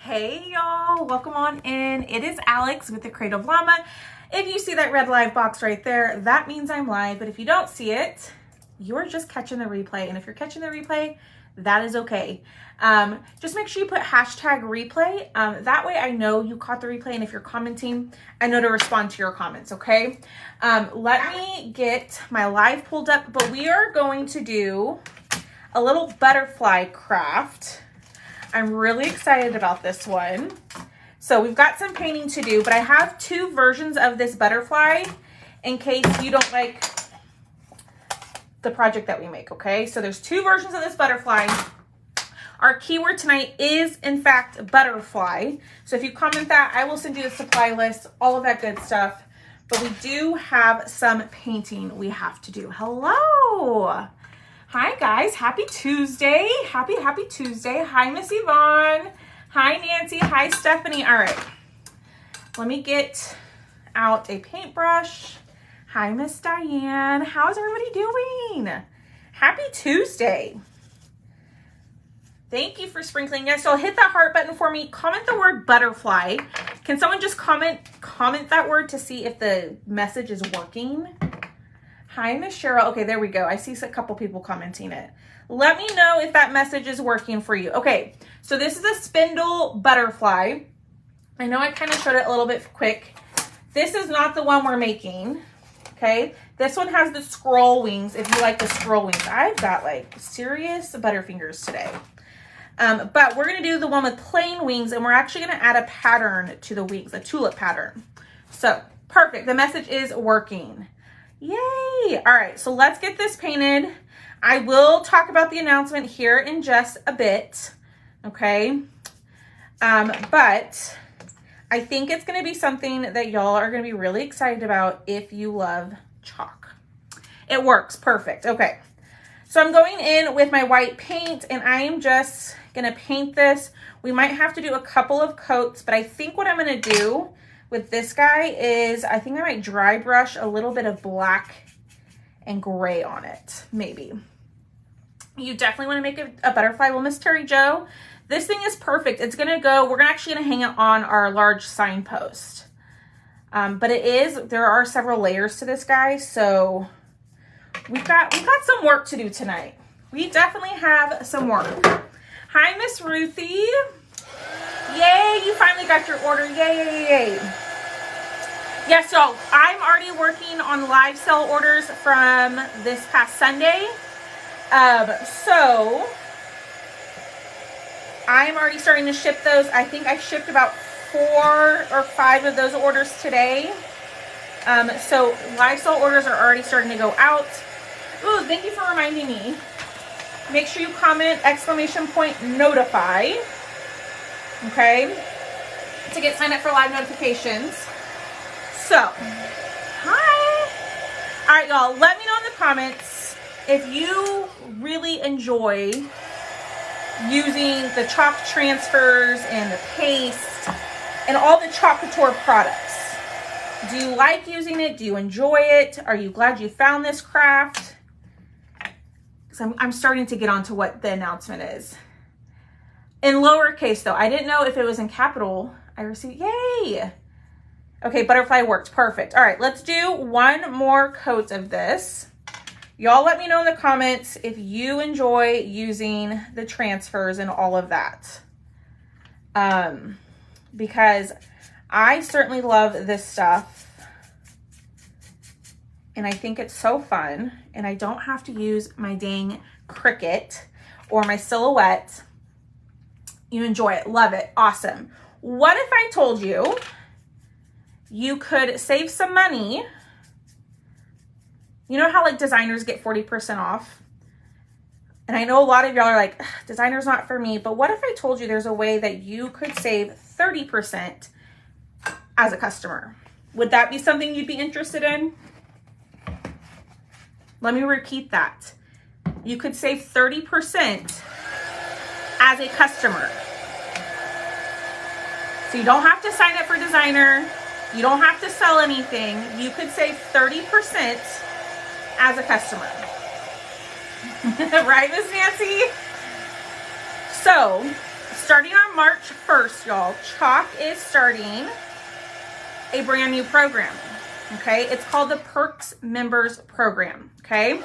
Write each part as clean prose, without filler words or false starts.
Hey y'all, welcome on in. It is Alex with the Creative Llama. If you see that red live box right there, that means I'm live, but if you don't see it, you're just catching the replay. And if you're catching the replay, that is okay. Just make sure you put hashtag replay. That way I know you caught the replay, and if you're commenting, I know to respond to your comments, okay? Let me get my live pulled up, but we are going to do a little butterfly craft. I'm really excited about this one. So we've got some painting to do, but I have two versions of this butterfly in case you don't like the project that we make, okay? So there's two versions of this butterfly. Our keyword tonight is, in fact, butterfly. So if you comment that, I will send you the supply list, all of that good stuff. But we do have some painting we have to do. Hello. Hi guys, happy Tuesday. Happy Tuesday. Hi Miss Yvonne. Hi Nancy. Hi Stephanie. All right, let me get out a paintbrush. Hi Miss Diane. How's everybody doing? Happy Tuesday. Thank you for sprinkling. Yes, so hit that heart button for me. Comment the word butterfly. Can someone just comment that word to see if the message is working? Hi, Miss Cheryl. Okay, there we go. I see a couple people commenting it. Let me know if that message is working for you. Okay, so this is a spindle butterfly. I know I kind of showed it a little bit quick. This is not the one we're making, okay? This one has the scroll wings, if you like the scroll wings. I've got like serious butterfingers today. But we're gonna do the one with plain wings, and we're actually gonna add a pattern to the wings, a tulip pattern. So, perfect. The message is working. Yay! All right, so let's get this painted. I will talk about the announcement here in just a bit, okay? But I think it's gonna be something that y'all are gonna be really excited about if you love chalk. It works, perfect, okay. So I'm going in with my white paint, and I am just gonna paint this. We might have to do a couple of coats, but I think what I'm gonna do with this guy is I think I might dry brush a little bit of black and gray on it, maybe. You definitely want to make a butterfly. Well, Miss Terry Jo, this thing is perfect. It's gonna go, we're actually gonna hang it on our large signpost. But there are several layers to this guy, so we've got some work to do tonight. We definitely have some work. Hi, Miss Ruthie. Yay, you finally got your order. Yay. Yes, y'all, I'm already working on live sale orders from this past Sunday. So I'm already starting to ship those. I think I shipped about 4 or 5 of those orders today. So live sale orders are already starting to go out. Ooh, thank you for reminding me. Make sure you comment !notify. Okay, to get signed up for live notifications. So, hi. All right, y'all, let me know in the comments if you really enjoy using the chalk transfers and the paste and all the Chalk Couture products. Do you like using it? Do you enjoy it? Are you glad you found this craft? Because I'm starting to get onto what the announcement is. In lowercase though, I didn't know if it was in capital. I received, yay. Okay, butterfly worked, perfect. All right, let's do one more coat of this. Y'all let me know in the comments if you enjoy using the transfers and all of that. Because I certainly love this stuff. And I think it's so fun. And I don't have to use my dang Cricut or my Silhouette. You enjoy it, love it, awesome. What if I told you you could save some money? You know how like designers get 40% off? And I know a lot of y'all are like, designer's not for me, but what if I told you there's a way that you could save 30% as a customer? Would that be something you'd be interested in? Let me repeat that. You could save 30% as a customer. So you don't have to sign up for designer. You don't have to sell anything. You could save 30% as a customer. Right, Miss Nancy? So starting on March 1st, y'all, Chalk is starting a brand new program, okay? It's called the Perks Members Program, okay?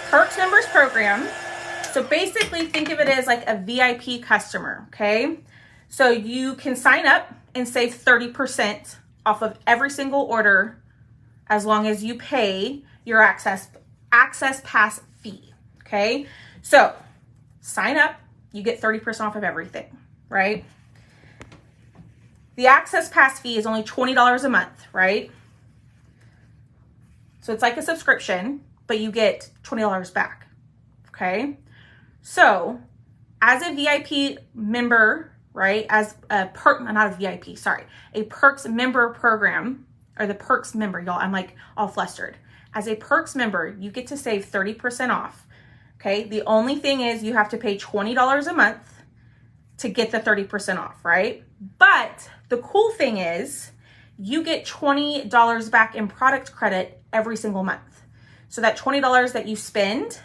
Perks Members Program. So basically think of it as like a VIP customer, okay? So you can sign up and save 30% off of every single order as long as you pay your access pass fee, okay? So sign up, you get 30% off of everything, right? The access pass fee is only $20 a month, right? So it's like a subscription, but you get $20 back, okay? So as a VIP member, right, as a not a VIP, sorry, a Perks member program, or the Perks member, y'all, I'm like all flustered. As a Perks member, you get to save 30% off, okay? The only thing is you have to pay $20 a month to get the 30% off, right? But the cool thing is you get $20 back in product credit every single month. So that $20 that you spend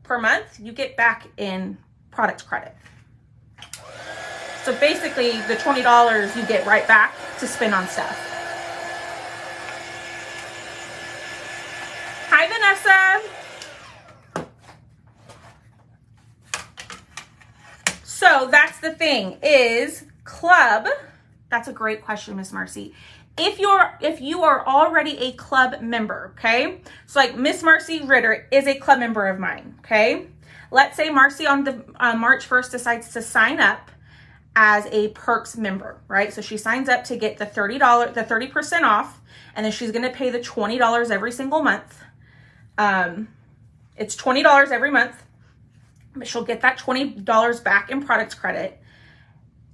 per month, you get back in product credit. So basically the $20 you get right back to spend on stuff. Hi, Vanessa. So that's the thing is club. That's a great question, Miss Marcy. If you are already a club member, okay? So like Miss Marcy Ritter is a club member of mine, okay? Let's say Marcy on the March 1st decides to sign up as a Perks member, right? So she signs up to get the $30% off, and then she's gonna pay the $20 every single month. It's $20 every month, but she'll get that $20 back in product credit.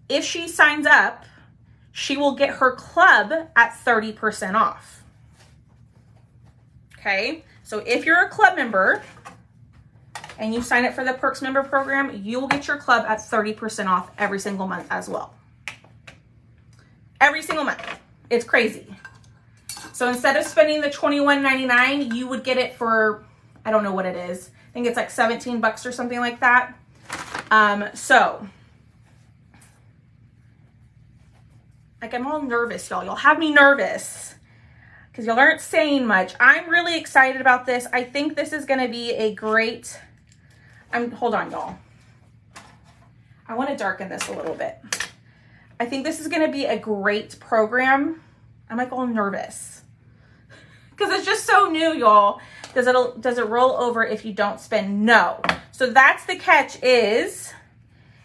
If she signs up, she will get her club at 30% off. Okay, so if you're a club member and you sign up for the Perks member program, you will get your club at 30% off every single month as well. Every single month. It's crazy. So instead of spending the $21.99, you would get it for, I don't know what it is. I think it's like 17 bucks or something like that. So like I'm all nervous, y'all. Y'all have me nervous because y'all aren't saying much. I'm really excited about this. I think this is going to be a great, hold on, y'all. I want to darken this a little bit. I think this is going to be a great program. I'm like all nervous because it's just so new, y'all. Does it roll over if you don't spend? No. So that's the catch is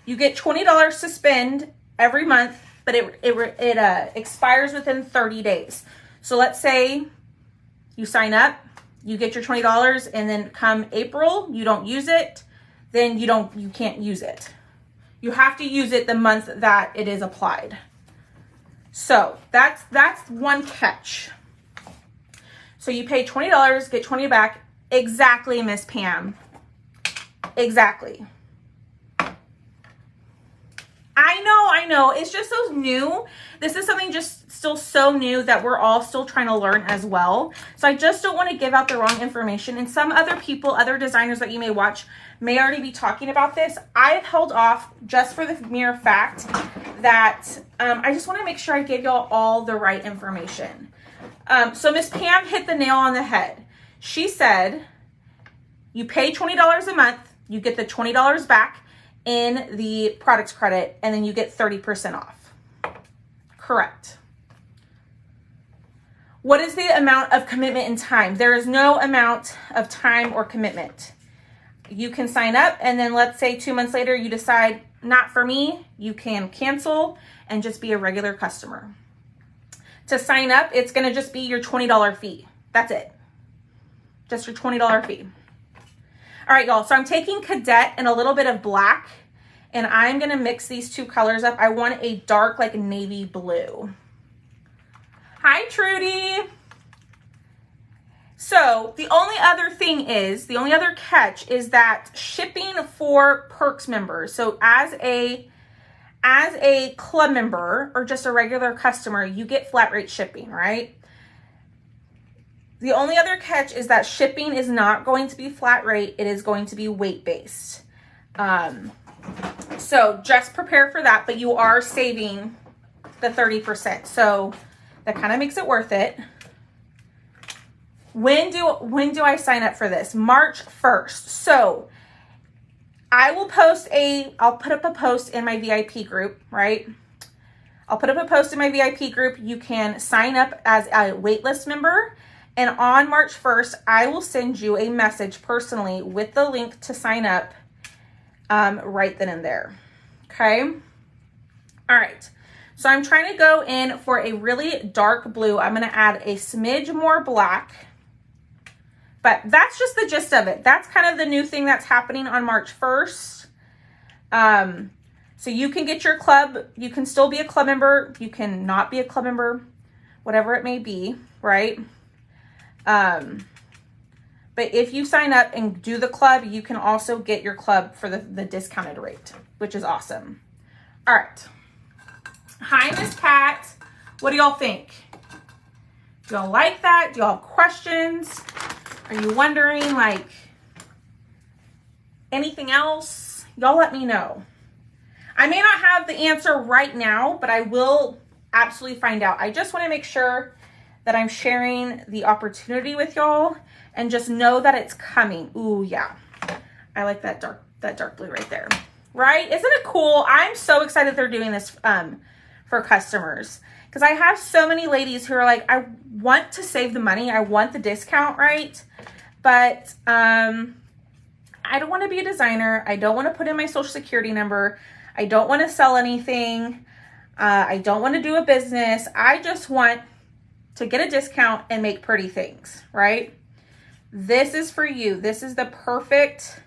you get $20 to spend every month, but it expires within 30 days. So let's say you sign up, you get your $20, and then come April, you don't use it, then you can't use it. You have to use it the month that it is applied. So that's one catch. So you pay $20, get $20 back. Exactly, Miss Pam. Exactly. I know. It's just so new. This is something just still so new that we're all still trying to learn as well. So I just don't want to give out the wrong information. And some other people, other designers that you may watch may already be talking about this. I've held off just for the mere fact that I just want to make sure I give y'all all the right information. So Miss Pam hit the nail on the head. She said, you pay $20 a month, you get the $20 back in the products credit, and then you get 30% off. Correct. What is the amount of commitment and time? There is no amount of time or commitment. You can sign up, and then let's say 2 months later, you decide, not for me, you can cancel and just be a regular customer. To sign up, it's gonna just be your $20 fee. That's it. Just your $20 fee. All right, y'all, so I'm taking Cadet and a little bit of black, and I'm gonna mix these two colors up. I want a dark, like navy blue. Hi, Trudy. So the only other catch is that shipping for Perks members. So as a club member or just a regular customer, you get flat rate shipping, right? The only other catch is that shipping is not going to be flat rate. It is going to be weight based. So just prepare for that, but you are saving the 30%. So that kind of makes it worth it. When do I sign up for this? March 1st. So I'll put up a post in my VIP group, right? I'll put up a post in my VIP group. You can sign up as a waitlist member. And on March 1st, I will send you a message personally with the link to sign up right then and there. Okay. All right. So I'm trying to go in for a really dark blue. I'm going to add a smidge more black. But that's just the gist of it. That's kind of the new thing that's happening on March 1st. So you can get your club. You can still be a club member. You can not be a club member, whatever it may be, right? But if you sign up and do the club, you can also get your club for the discounted rate, which is awesome. All right. Hi, Miss Pat. What do y'all think? Do y'all like that? Do y'all have questions? Are you wondering, like, anything else? Y'all let me know. I may not have the answer right now, but I will absolutely find out. I just want to make sure that I'm sharing the opportunity with y'all and just know that it's coming. Ooh, yeah. I like that dark blue right there. Right? Isn't it cool? I'm so excited they're doing this for customers. Because I have so many ladies who are like, I want to save the money. I want the discount, right? But I don't want to be a designer. I don't want to put in my social security number. I don't want to sell anything. I don't want to do a business. I just want to get a discount and make pretty things, right? This is for you. This is the perfect,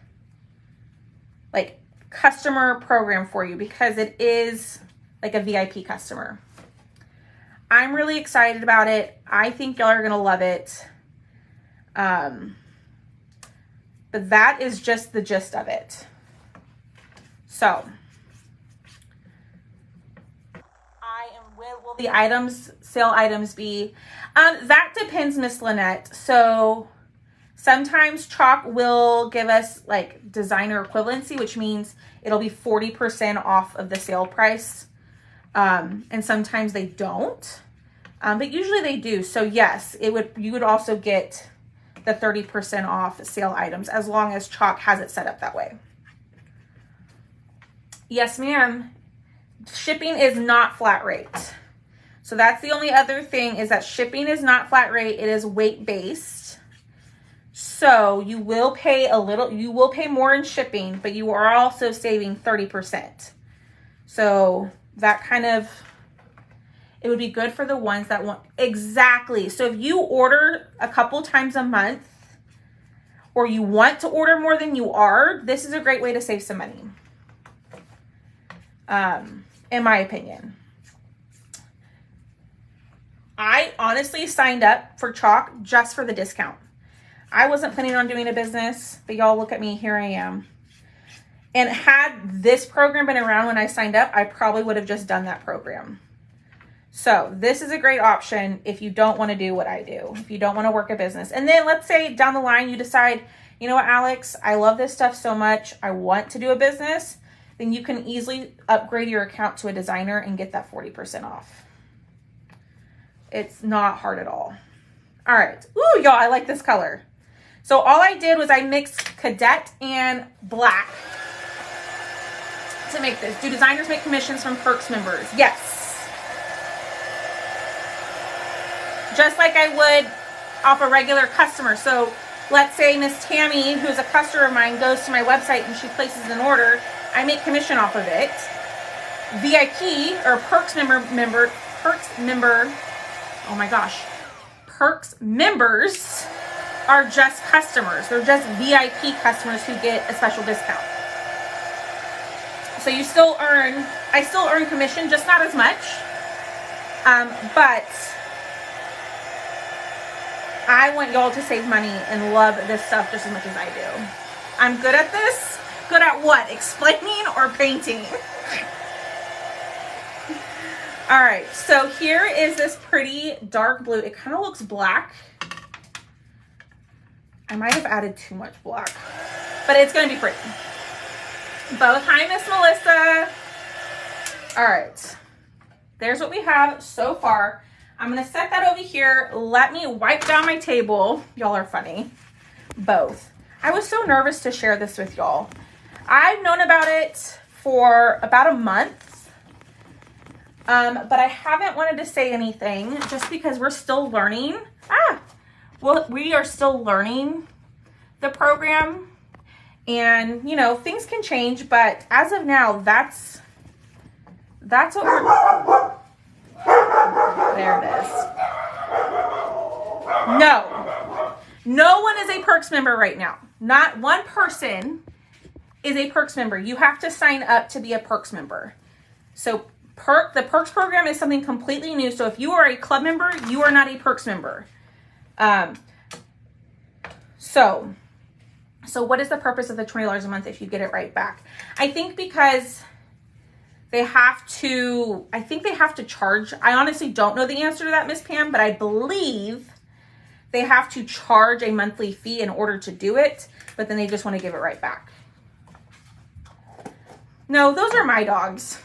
like, customer program for you because it is like a VIP customer. I'm really excited about it. I think y'all are going to love it. But that is just the gist of it. So, will the sale items be? That depends, Miss Lynette. So sometimes Chalk will give us like designer equivalency, which means it'll be 40% off of the sale price. And sometimes they don't. But usually they do. So yes, you would also get the 30% off sale items as long as Chalk has it set up that way. Yes, ma'am. Shipping is not flat rate. So that's the only other thing is that shipping is not flat rate. It is weight based. So you will pay more in shipping, but you are also saving 30%. So that kind of, it would be good for the ones that want, exactly. So if you order a couple times a month or you want to order more than you are, this is a great way to save some money. In my opinion. I honestly signed up for Chalk just for the discount. I wasn't planning on doing a business, but y'all look at me, here I am. And had this program been around when I signed up, I probably would have just done that program. So this is a great option if you don't want to do what I do, if you don't want to work a business. And then let's say down the line you decide, you know what, Alex, I love this stuff so much, I want to do a business, then you can easily upgrade your account to a designer and get that 40% off. It's not hard at all. All right. Ooh, y'all, I like this color. So all I did was I mixed cadet and black to make this. Do designers make commissions from Perks members? Yes. Just like I would off a regular customer. So let's say Miss Tammy, who's a customer of mine, goes to my website and she places an order. I make commission off of it. VIP or Perks member, oh my gosh, Perks members are just customers. They're just VIP customers who get a special discount. So you still earn, I still earn commission, just not as much. But I want y'all to save money and love this stuff just as much as I do. I'm good at this. Good at what? Explaining or painting? All right, so here is this pretty dark blue. It kind of looks black. I might have added too much black, but it's gonna be pretty. Both. Hi, Miss Melissa. All right. There's what we have so far. I'm going to set that over here. Let me wipe down my table. Y'all are funny. Both. I was so nervous to share this with y'all. I've known about it for about a month, but I haven't wanted to say anything just because we're still learning. Well, we are still learning the program, and you know, things can change, but as of now, that's what we're, there it is. No one is a Perks member right now. Not one person is a Perks member. You have to sign up to be a Perks member. So the Perks program is something completely new. So if you are a club member, you are not a Perks member. So what is the purpose of the $20 a month if you get it right back? I think because I think they have to charge. I honestly don't know the answer to that, Miss Pam, but I believe they have to charge a monthly fee in order to do it, but then they just want to give it right back. No, those are my dogs.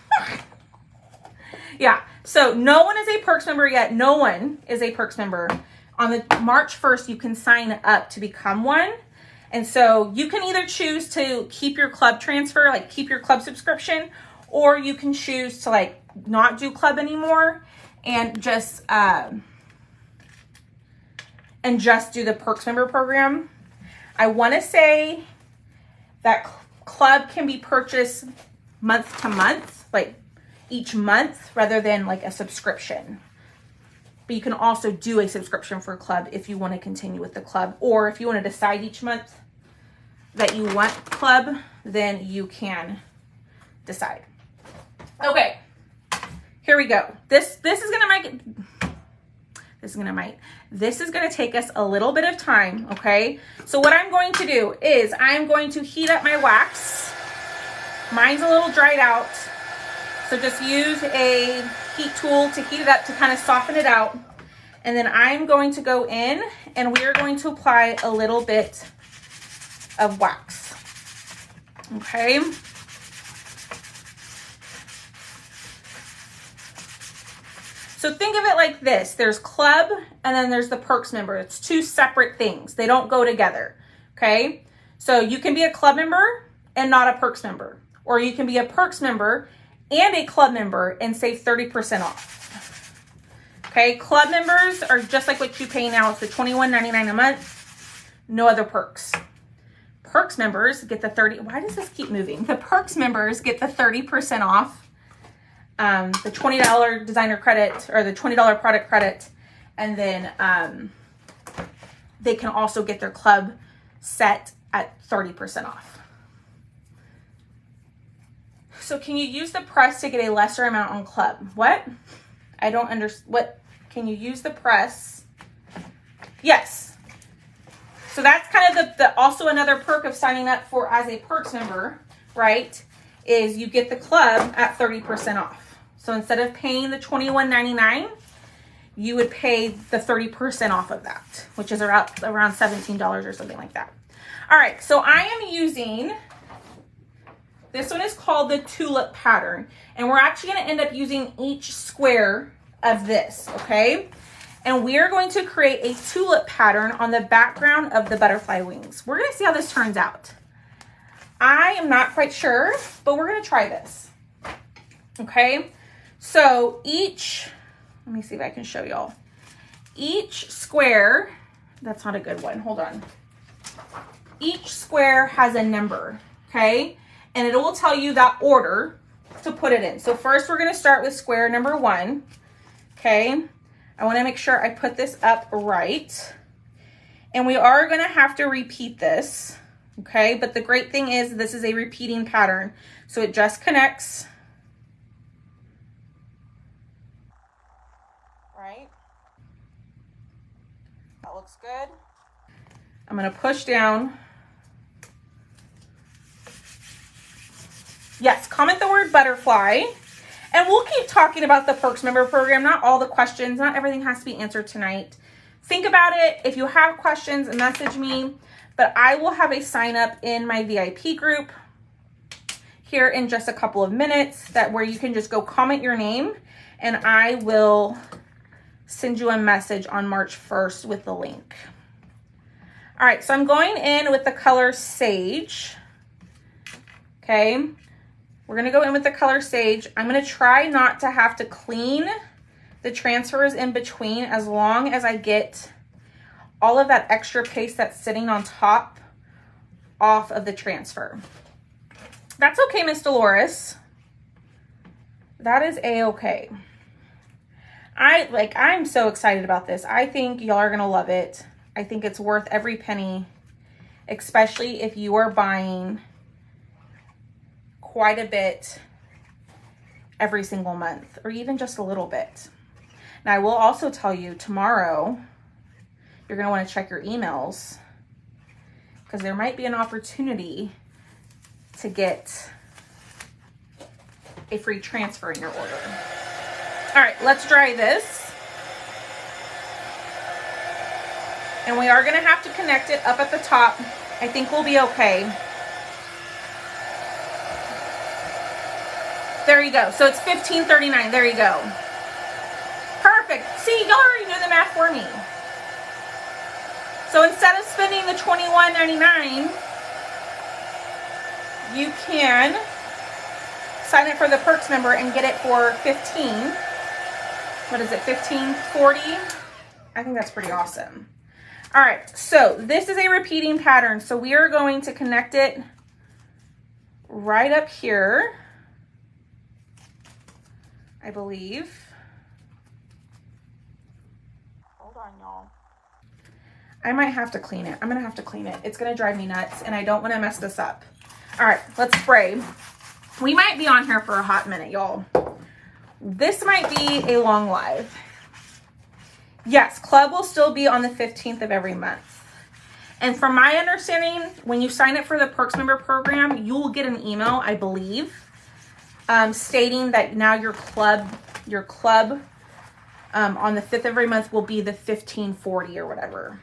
Yeah, so no one is a Perks member yet. No one is a Perks member. On the March 1st, you can sign up to become one. And so you can either choose to keep your club transfer, like keep your club subscription, or you can choose to like not do club anymore and just do the Perks member program. I want to say that club can be purchased month to month, like each month, rather than like a subscription. But you can also do a subscription for club if you want to continue with the club, or if you want to decide each month that you want club, then you can decide. Okay, here we go. This is gonna take us a little bit of time, okay? So what I'm going to do is I'm going to heat up my wax. Mine's a little dried out, so just use a heat tool to heat it up to kind of soften it out. And then I'm going to go in and we are going to apply a little bit of wax, okay? So think of it like this. There's club and then there's the Perks member. It's two separate things. They don't go together, okay? So you can be a club member and not a Perks member. Or you can be a Perks member and a club member and save 30% off. Okay, club members are just like what you pay now. It's the $21.99 a month, no other perks. Perks members get the 30, why does this keep moving? The Perks members get the 30% off. The $20 designer credit or the $20 product credit. And then they can also get their club set at 30% off. So can you use the press to get a lesser amount on club? What? I don't understand. What? Can you use the press? Yes. So that's kind of the also another perk of signing up for as a Perks member, right? Is you get the club at 30% off. So instead of paying the $21.99, you would pay the 30% off of that, which is around $17 or something like that. All right, so I am using, this one is called the Tulip pattern, and we're actually gonna end up using each square of this, okay? And we are going to create a tulip pattern on the background of the butterfly wings. We're gonna see how this turns out. I am not quite sure, but we're gonna try this, okay? So each, let me see if I can show y'all. Each square, that's not a good one, hold on. Each square has a number, okay? And it will tell you that order to put it in. So first we're gonna start with square number 1, okay? I wanna make sure I put this up right. And we are gonna have to repeat this, okay? But the great thing is this is a repeating pattern. So it just connects, right? That looks good. I'm gonna push down. Yes, comment the word butterfly. And we'll keep talking about the Perks member program. Not all the questions, not everything has to be answered tonight. Think about it. If you have questions, message me. But I will have a sign up in my VIP group. here in just a couple of minutes, that where you can just go comment your name and I will send you a message on March 1st with the link. All right, so I'm going in with the color Sage. Okay, we're gonna go in with the color Sage. I'm gonna try not to have to clean the transfers in between as long as I get all of that extra paste that's sitting on top off of the transfer. That's okay, Miss Dolores. That is a-okay. I'm so excited about this. I think y'all are gonna love it. I think it's worth every penny, especially if you are buying quite a bit every single month, or even just a little bit. Now, I will also tell you tomorrow, you're gonna wanna check your emails because there might be an opportunity to get a free transfer in your order. All right, let's dry this. And we are gonna have to connect it up at the top. I think we'll be okay. There you go. So it's $15.39. There you go. Perfect. See, y'all already knew the math for me. So instead of spending the $21.99, you can sign up for the perks member and get it for $15. What is it? $15.40? I think that's pretty awesome. All right, so this is a repeating pattern. So we are going to connect it right up here, I believe. Hold on, y'all. I might have to clean it. I'm gonna have to clean it. It's gonna drive me nuts and I don't wanna mess this up. All right, let's spray. We might be on here for a hot minute, y'all. This might be a long live. Yes, club will still be on the 15th of every month. And from my understanding, when you sign up for the Perks Member Program, you will get an email, I believe, stating that now your club on the 5th of every month will be the $15.40 or whatever.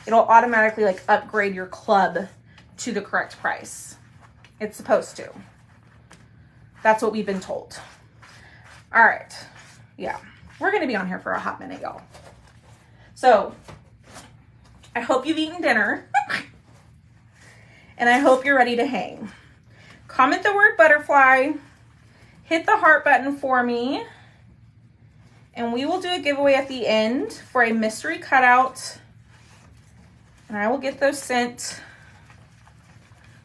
It'll automatically like upgrade your club to the correct price. It's supposed to. That's what we've been told. All right, yeah, we're gonna be on here for a hot minute, y'all. So I hope you've eaten dinner and I hope you're ready to hang. Comment the word butterfly, hit the heart button for me, and we will do a giveaway at the end for a mystery cutout, and I will get those sent.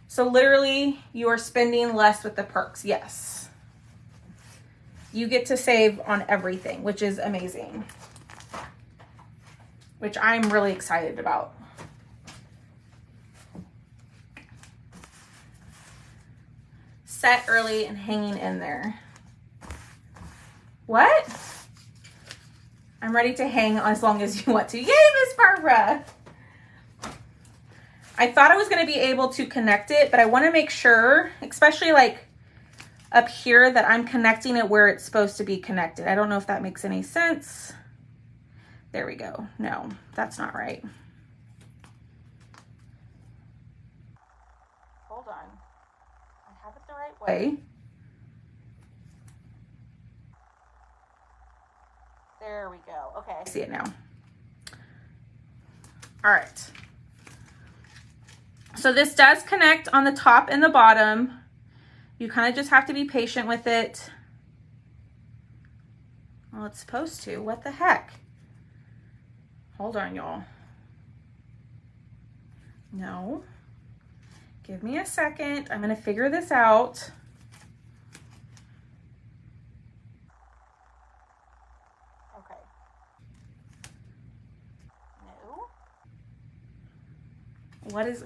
So literally you are spending less with the perks. Yes. You get to save on everything, which is amazing, which I'm really excited about. Set early and hanging in there. What? I'm ready to hang as long as you want to. Yay, Miss Barbara. I thought I was going to be able to connect it, but I want to make sure, especially like up here, that I'm connecting it where it's supposed to be connected. I don't know if that makes any sense. There we go. No, that's not right. Hold on. I have it the right way. There we go. Okay, I see it now. All right. So this does connect on the top and the bottom. You kind of just have to be patient with it. Well, it's supposed to. What the heck? Hold on, y'all. No. Give me a second. I'm going to figure this out. Okay. No. What is...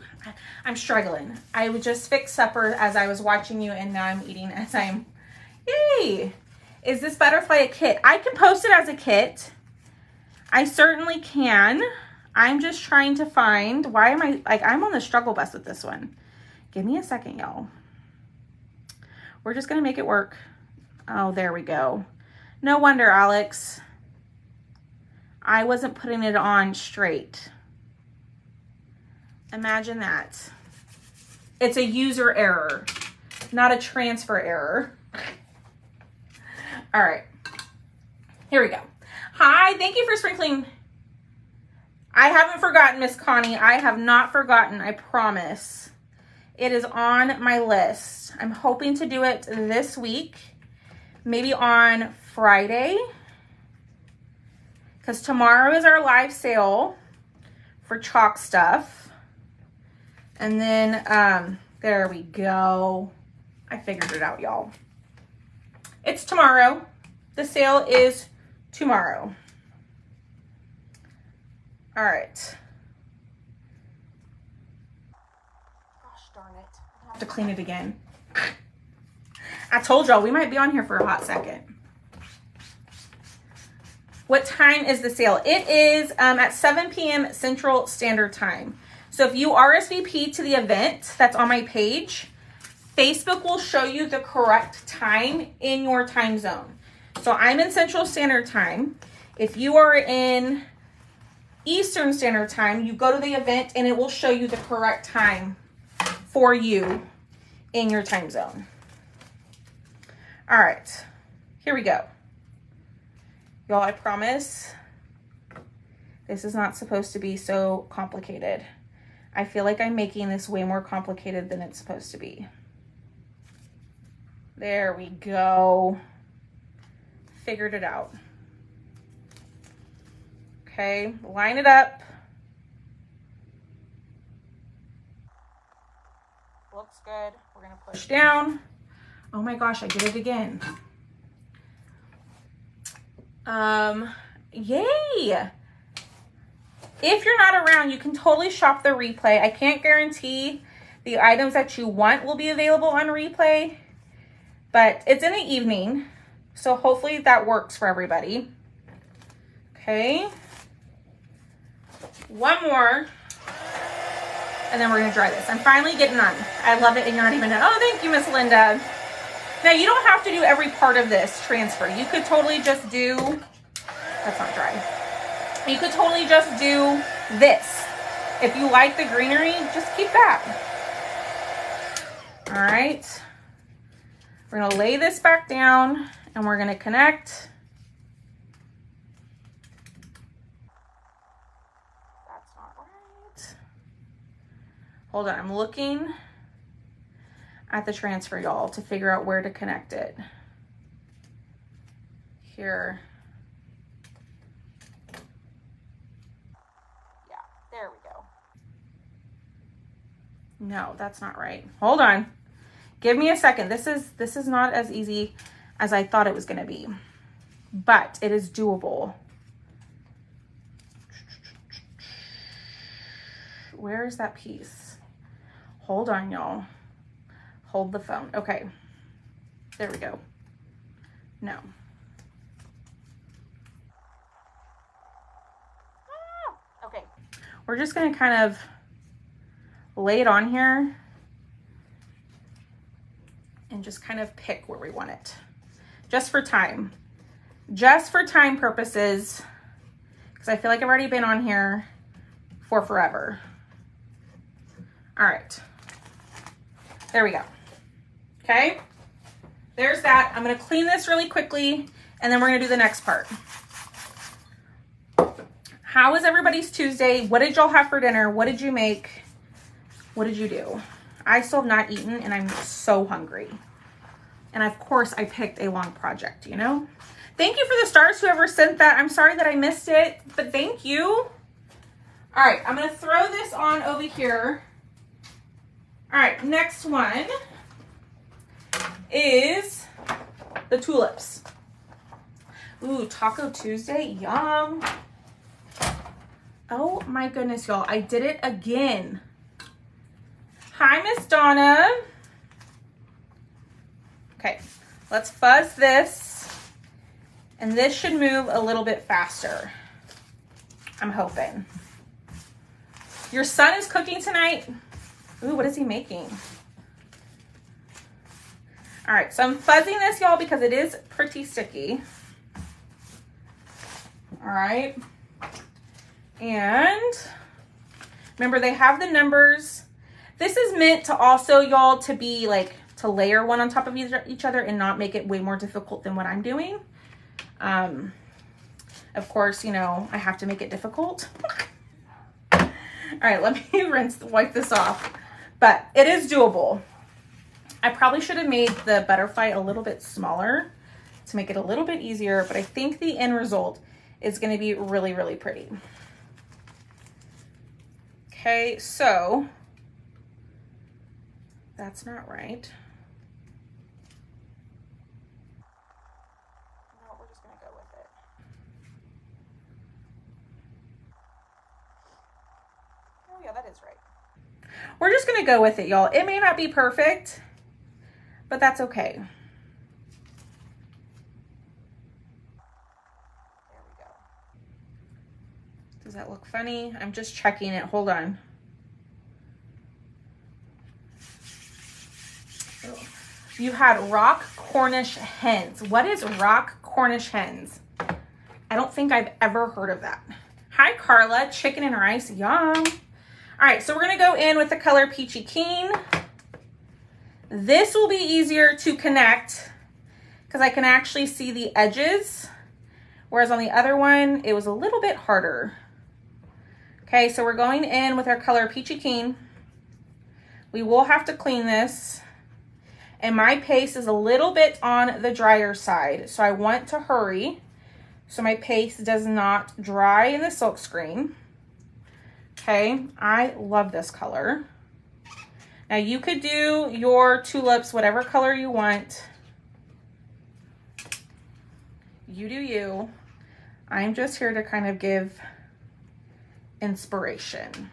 I'm struggling. I would just fix supper as I was watching you, and now I'm eating as I'm... Yay! Is this butterfly a kit? I can post it as a kit. I certainly can. I'm just trying to find... Why am I... Like, I'm on the struggle bus with this one. Give me a second, y'all. We're just going to make it work. Oh, there we go. No wonder, Alex. I wasn't putting it on straight. Imagine that. It's a user error. not a transfer error. All right, here we go. Hi, thank you for sprinkling. I haven't forgotten, Miss Connie. I have not forgotten, I promise. It is on my list. I'm hoping to do it this week, maybe on Friday, because tomorrow is our live sale for chalk stuff. And then, there we go. I figured it out, y'all. It's tomorrow. The sale is tomorrow. All right. Gosh darn it. I have to clean it again. I told y'all we might be on here for a hot second. What time is the sale? It is at 7 p.m. Central Standard Time. So if you RSVP to the event that's on my page, Facebook will show you the correct time in your time zone. So I'm in Central Standard Time. If you are in Eastern Standard Time, you go to the event and it will show you the correct time for you in your time zone. All right, here we go. Y'all, I promise this is not supposed to be so complicated. I feel like I'm making this way more complicated than it's supposed to be. There we go. Figured it out. Okay, line it up. Looks good. We're gonna push down. Oh my gosh, I did it again. Yay! If you're not around, you can totally shop the replay. I can't guarantee the items that you want will be available on replay, but it's in the evening, so hopefully that works for everybody. Okay. One more, and then we're gonna dry this. I'm finally getting done. I love it, and you're not even done. Oh, thank you, Miss Linda. Now, you don't have to do every part of this transfer. You could totally just do, that's not dry. You could totally just do this. If you like the greenery, just keep that. All right. We're gonna lay this back down, and we're gonna connect. Hold on, I'm looking at the transfer, y'all, to figure out where to connect it. Here. Yeah, there we go. No, that's not right. Hold on. Give me a second. This is not as easy as I thought it was gonna be, but it is doable. Where is that piece? Hold on, y'all. Hold the phone. Okay. There we go. No. Okay. We're just going to kind of lay it on here and just kind of pick where we want it. Just for time. Just for time purposes, because I feel like I've already been on here for forever. All right. There we go. Okay. There's that. I'm going to clean this really quickly, and then we're going to do the next part. How was everybody's Tuesday? What did y'all have for dinner? What did you make? What did you do? I still have not eaten, and I'm so hungry. And of course, I picked a long project, you know? Thank you for the stars, whoever sent that. I'm sorry that I missed it, but thank you. All right, I'm going to throw this on over here. All right, next one is the tulips. Ooh, Taco Tuesday, yum. Oh my goodness, y'all, I did it again. Hi, Miss Donna. Okay, let's fuzz this, and this should move a little bit faster, I'm hoping. Your son is cooking tonight? Ooh, what is he making? All right, so I'm fuzzing this, y'all, because it is pretty sticky. All right. And remember, they have the numbers. This is meant to also, y'all, to be like to layer one on top of each other and not make it way more difficult than what I'm doing. Of course, you know, I have to make it difficult. All right, let me wipe this off, but it is doable. I probably should have made the butterfly a little bit smaller to make it a little bit easier, but I think the end result is going to be really, really pretty. Okay, so that's not right. No, we're just going to go with it. Oh yeah, that is right. We're just going to go with it, y'all. It may not be perfect, but that's okay. There we go. Does that look funny? I'm just checking it. Hold on. Oh. You had rock Cornish hens. What is rock Cornish hens? I don't think I've ever heard of that. Hi, Carla. Chicken and rice. Yum. All right, so we're going to go in with the color Peachy Keen. This will be easier to connect because I can actually see the edges, whereas on the other one, it was a little bit harder. Okay, so we're going in with our color Peachy Keen. We will have to clean this, and my paste is a little bit on the drier side, so I want to hurry so my paste does not dry in the silk screen. Okay, I love this color. Now you could do your tulips whatever color you want. You do you. I'm just here to kind of give inspiration.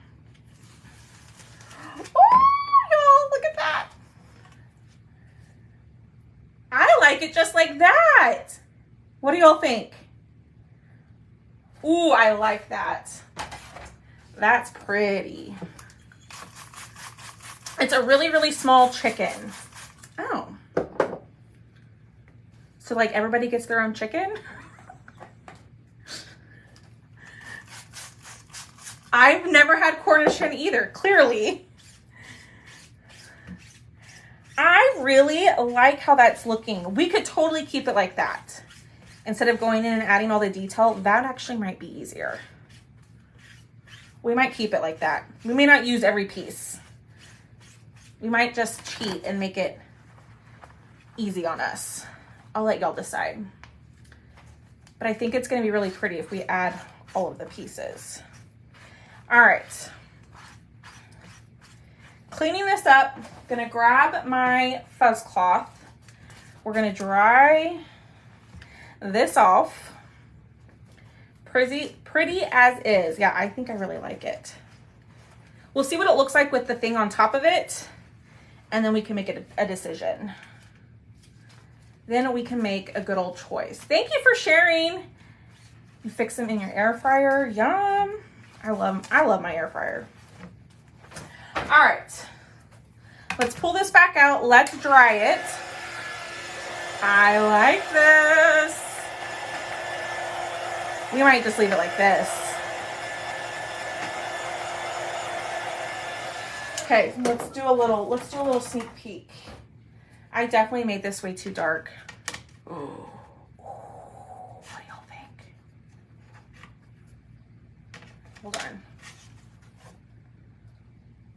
Oh, y'all, look at that. I like it just like that. What do y'all think? Ooh, I like that. That's pretty. It's a really, really small chicken. Oh. So like everybody gets their own chicken? I've never had Cornish hen either, clearly. I really like how that's looking. We could totally keep it like that. Instead of going in and adding all the detail, that actually might be easier. We might keep it like that. We may not use every piece. We might just cheat and make it easy on us. I'll let y'all decide. But I think it's going to be really pretty if we add all of the pieces. All right. Cleaning this up, going to grab my fuzz cloth. We're going to dry this off. Pretty as is. Yeah, I think I really like it. We'll see what it looks like with the thing on top of it, and then we can make it a decision. Then we can make a good old choice. Thank you for sharing. You fix them in your air fryer. Yum. I love my air fryer. All right. Let's pull this back out. Let's dry it. I like this. We might just leave it like this. Okay, let's do a little sneak peek. I definitely made this way too dark. Ooh. What do y'all think? Hold on.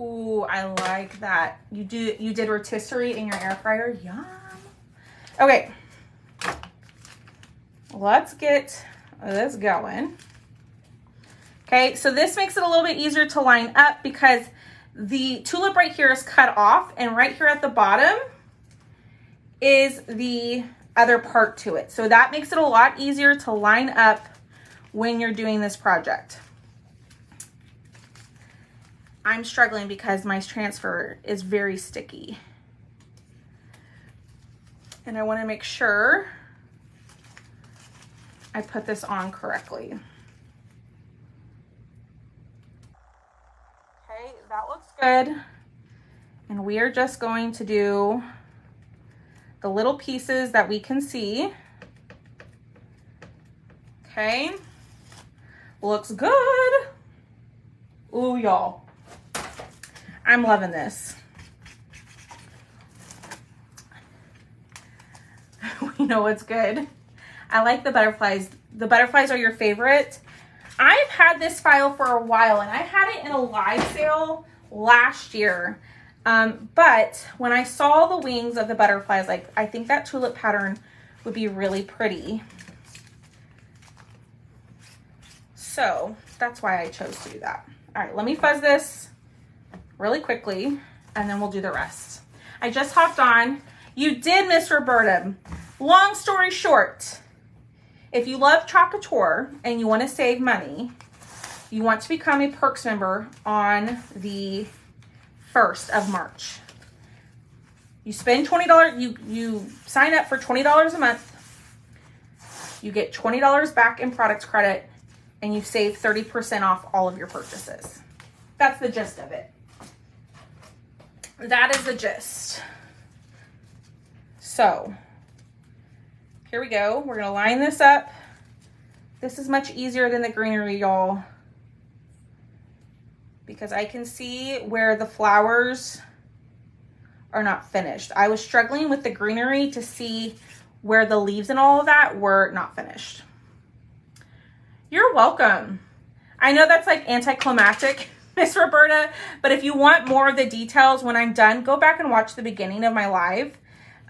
Ooh, I like that. You did rotisserie in your air fryer. Yum. Okay. Let's get this going. Okay, so this makes it a little bit easier to line up because the tulip right here is cut off, and right here at the bottom is the other part to it. So that makes it a lot easier to line up when you're doing this project. I'm struggling because my transfer is very sticky. And I want to make sure I put this on correctly. Okay, that looks good. And we are just going to do the little pieces that we can see. Okay, looks good. Ooh, y'all, I'm loving this. You know what's good. I like the butterflies. The butterflies are your favorite. I've had this file for a while, and I had it in a live sale last year. But when I saw the wings of the butterflies, like, I think that tulip pattern would be really pretty. So that's why I chose to do that. All right, let me fuzz this really quickly, and then we'll do the rest. I just hopped on. You did, Miss Roberta. Long story short, if you love Chocateur and you want to save money, you want to become a Perks member on the 1st of March. You spend $20, you sign up for $20 a month. You get $20 back in product credit, and you save 30% off all of your purchases. That's the gist of it. That is the gist. So here we go. We're gonna line this up. This is much easier than the greenery, y'all, because I can see where the flowers are not finished. I was struggling with the greenery to see where the leaves and all of that were not finished. You're welcome. I know that's like anticlimactic, Miss Roberta, but if you want more of the details when I'm done, go back and watch the beginning of my live.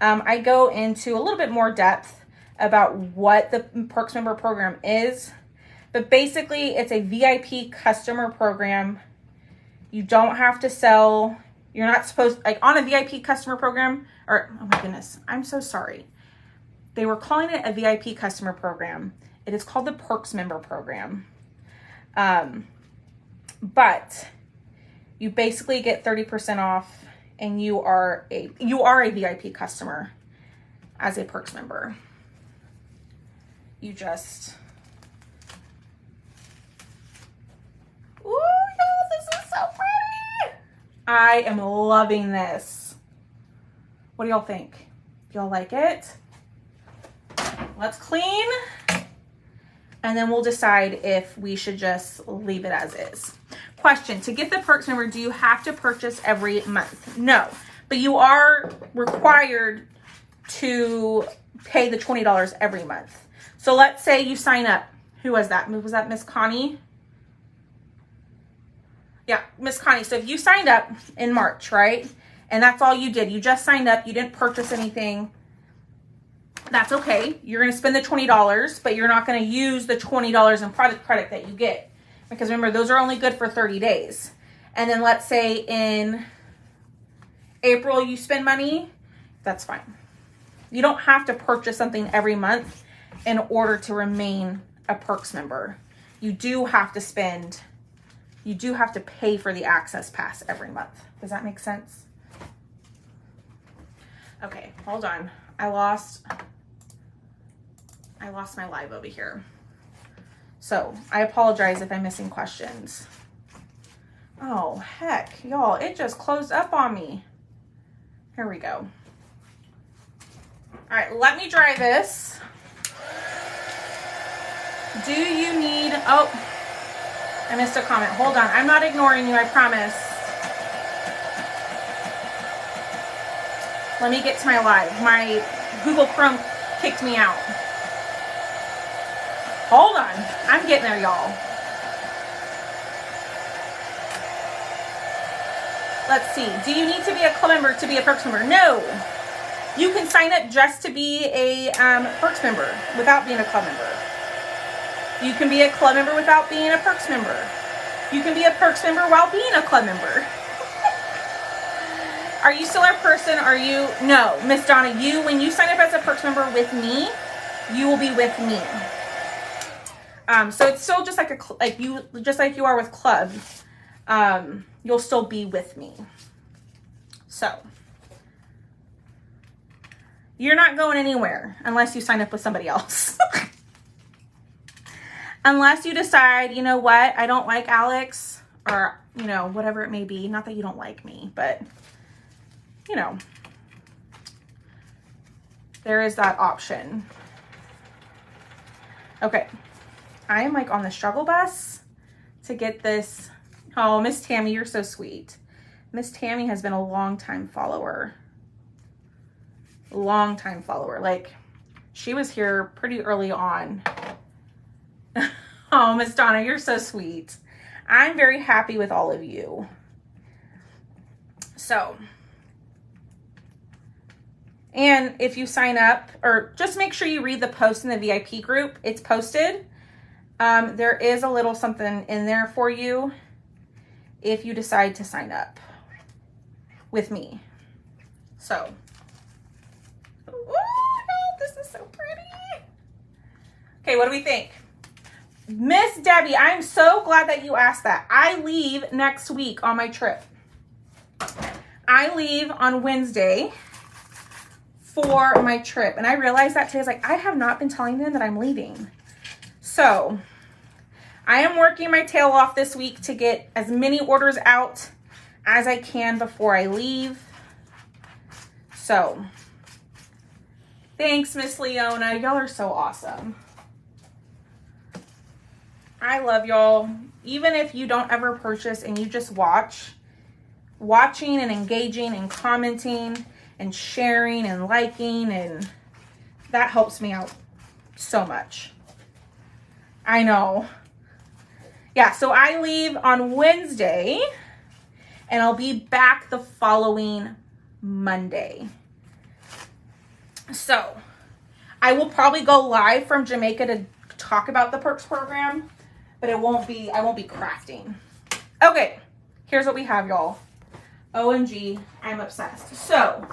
I go into a little bit more depth about what the Perks member program is, but basically it's a VIP customer program. You don't have to sell. You're not supposed, like on a VIP customer program, or, oh my goodness, I'm so sorry. They were calling it a VIP customer program. It is called the Perks member program. But you basically get 30% off, and you are a VIP customer as a Perks member. You just, ooh, y'all, this is so pretty. I am loving this. What do y'all think? Y'all like it? Let's clean, and then we'll decide if we should just leave it as is. Question, to get the Perks member, do you have to purchase every month? No, but you are required to pay the $20 every month. So let's say you sign up. Who was that? Was that Miss Connie? Yeah, Miss Connie. So if you signed up in March, right? And that's all you did. You just signed up. You didn't purchase anything. That's okay. You're going to spend the $20, but you're not going to use the $20 in product credit that you get. Because remember, those are only good for 30 days. And then let's say in April you spend money, that's fine. You don't have to purchase something every month in order to remain a Perks member. You do have to spend, you do have to pay for the access pass every month. Does that make sense? Okay, hold on. I lost my live over here. So I apologize if I'm missing questions. Oh, heck, y'all, it just closed up on me. Here we go. All right, let me dry this. Do you need, oh, I missed a comment. Hold on, I'm not ignoring you, I promise. Let me get to my live. My Google Chrome kicked me out. Hold on, I'm getting there, y'all. Let's see, do you need to be a club member to be a Perks member? No, you can sign up just to be a Perks member without being a club member. You can be a club member without being a Perks member. You can be a Perks member while being a club member. Are you still our person? Are you, no, Miss Donna, when you sign up as a Perks member with me, you will be with me. So it's still just like you are with Club. You'll still be with me. So you're not going anywhere unless you sign up with somebody else. Unless you decide, you know what, I don't like Alex, or, you know, whatever it may be. Not that you don't like me, but, you know, there is that option. Okay. I am like on the struggle bus to get this. Oh, Miss Tammy, you're so sweet. Miss Tammy has been a long time follower. Like She was here pretty early on. Oh, Miss Donna, you're so sweet. I'm very happy with all of you. So, and if you sign up, or just make sure you read the post in the VIP group, it's posted. There is a little something in there for you if you decide to sign up with me. So, oh, this is so pretty. Okay, what do we think? Miss Debbie, I'm so glad that you asked that. I leave next week on my trip. I leave on Wednesday for my trip. And I realized that today, I was like, I have not been telling them that I'm leaving. So I am working my tail off this week to get as many orders out as I can before I leave. So thanks, Miss Leona. Y'all are so awesome. I love y'all. Even if you don't ever purchase and you just watching and engaging and commenting and sharing and liking, and that helps me out so much. I know. Yeah, so I leave on Wednesday and I'll be back the following Monday. So I will probably go live from Jamaica to talk about the perks program, but I won't be crafting. Okay, here's what we have, y'all. OMG, I'm obsessed. So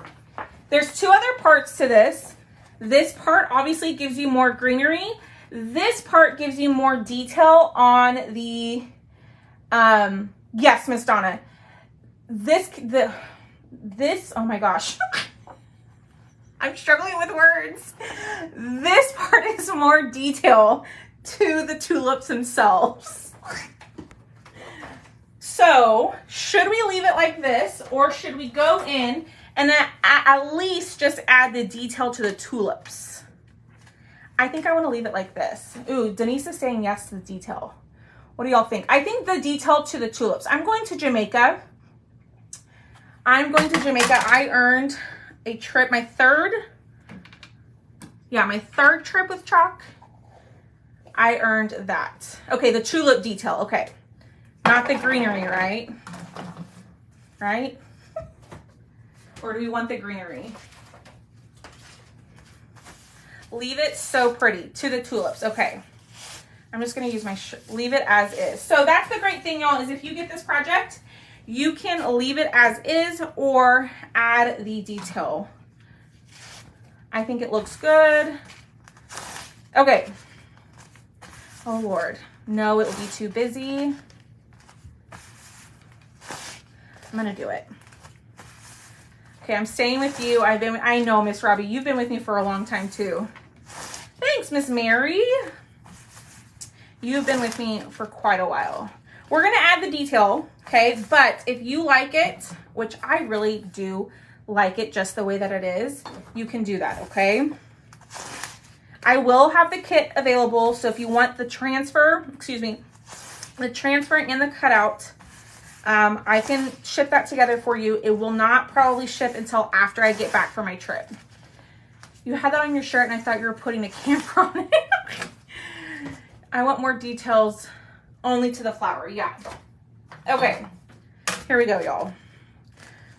there's two other parts to this. This part obviously gives you more greenery. This part gives you more detail on the, yes, Miss Donna. This, oh my gosh. I'm struggling with words. This part is more detail to the tulips themselves. So should we leave it like this, or should we go in and at least just add the detail to the tulips? I think I want to leave it like this. Ooh, Denise is saying yes to the detail. What do y'all think? I think the detail to the tulips. I'm going to Jamaica. I earned a trip, my third trip with chalk. I earned that. Okay, the tulip detail. Okay. Not the greenery, right? Right? Or do we want the greenery? Leave it so pretty to the tulips. Okay. I'm just going to use my, leave it as is. So that's the great thing, y'all, is if you get this project, you can leave it as is or add the detail. I think it looks good. Okay. Oh, Lord. No, it will be too busy. I'm going to do it. Okay, I'm staying with you. I know, Miss Robbie, you've been with me for a long time too. Thanks, Miss Mary. You've been with me for quite a while. We're going to add the detail, okay? But if you like it, which I really do like it just the way that it is, you can do that, okay? I will have the kit available, so if you want the transfer and the cutout, I can ship that together for you. It will not probably ship until after I get back from my trip. You had that on your shirt and I thought you were putting a camper on it. I want more details only to the flower. Yeah. Okay. Here we go, y'all.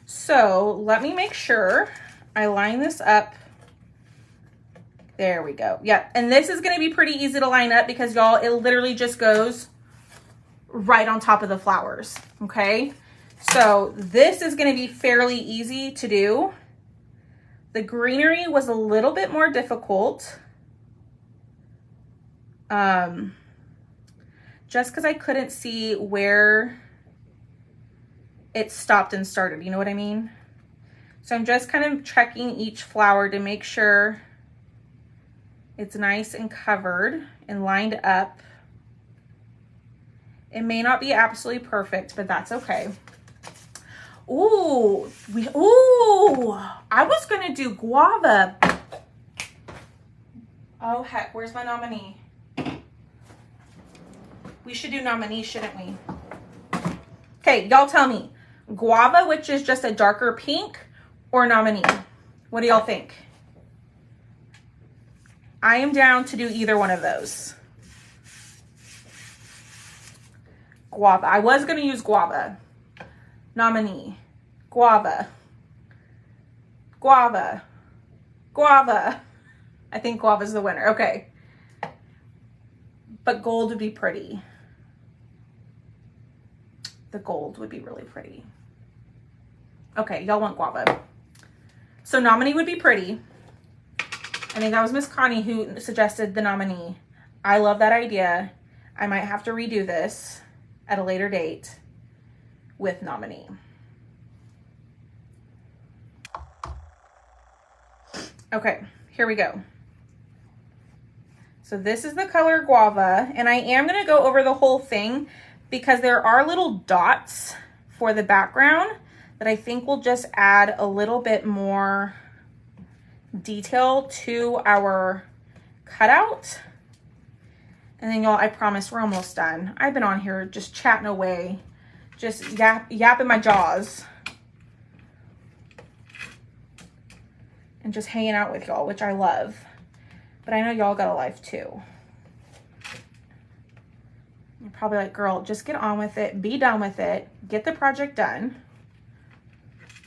So let me make sure I line this up. There we go. Yep. And this is going to be pretty easy to line up because, y'all, it literally just goes right on top of the flowers. Okay. So this is going to be fairly easy to do. The greenery was a little bit more difficult. Just because I couldn't see where it stopped and started. You know what I mean? So I'm just kind of checking each flower to make sure it's nice and covered and lined up. It may not be absolutely perfect, but that's okay. Ooh, I was gonna do guava. Oh heck, where's my nominee? We should do nominee, shouldn't we? Okay, y'all tell me. Guava, which is just a darker pink, or nominee? What do y'all think? I am down to do either one of those. Guava. I was going to use guava. Nominee. Guava. Guava. Guava. I think guava's the winner. Okay. But gold would be pretty. The gold would be really pretty. Okay, y'all want guava. So nominee would be pretty. I think that was Miss Connie who suggested the nominee. I love that idea. I might have to redo this at a later date with nominee. Okay, here we go. So this is the color guava, and I am gonna go over the whole thing because there are little dots for the background that I think will just add a little bit more detail to our cutout. And then y'all, I promise we're almost done. I've been on here just chatting away, just yapping my jaws. And just hanging out with y'all, which I love. But I know y'all got a life too. You're probably like, girl, just get on with it. Be done with it. Get the project done.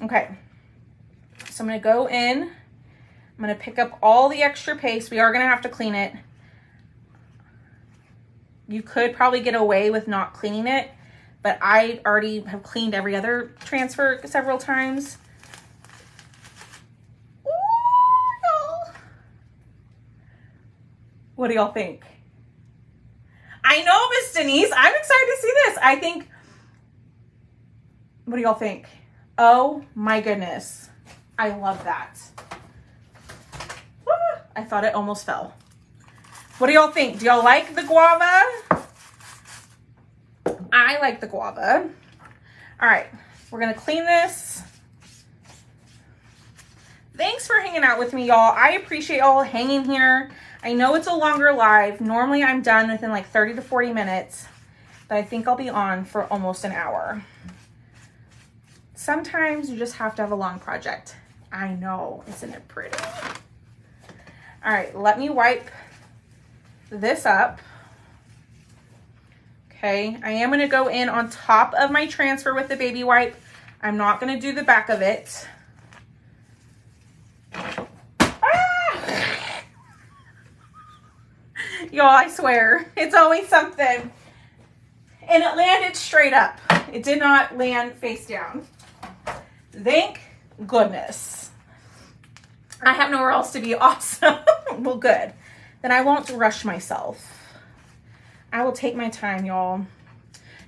Okay. So I'm going to go in. I'm going to pick up all the extra paste. We are going to have to clean it. You could probably get away with not cleaning it, but I already have cleaned every other transfer several times. What do y'all think? I know, Miss Denise. I'm excited to see this. I think, what do y'all think? Oh my goodness. I love that. I thought it almost fell. What do y'all think? Do y'all like the guava? I like the guava. All right, we're gonna clean this. Thanks for hanging out with me, y'all. I appreciate y'all hanging here. I know it's a longer live. Normally I'm done within like 30 to 40 minutes, but I think I'll be on for almost an hour. Sometimes you just have to have a long project. I know, isn't it pretty? All right, let me wipe this up. Okay, I am gonna go in on top of my transfer with the baby wipe. I'm not gonna do the back of it. Y'all, I swear, it's always something. And it landed straight up. It did not land face down. Thank goodness. I have nowhere else to be awesome. Well, good. Then I won't rush myself. I will take my time, y'all.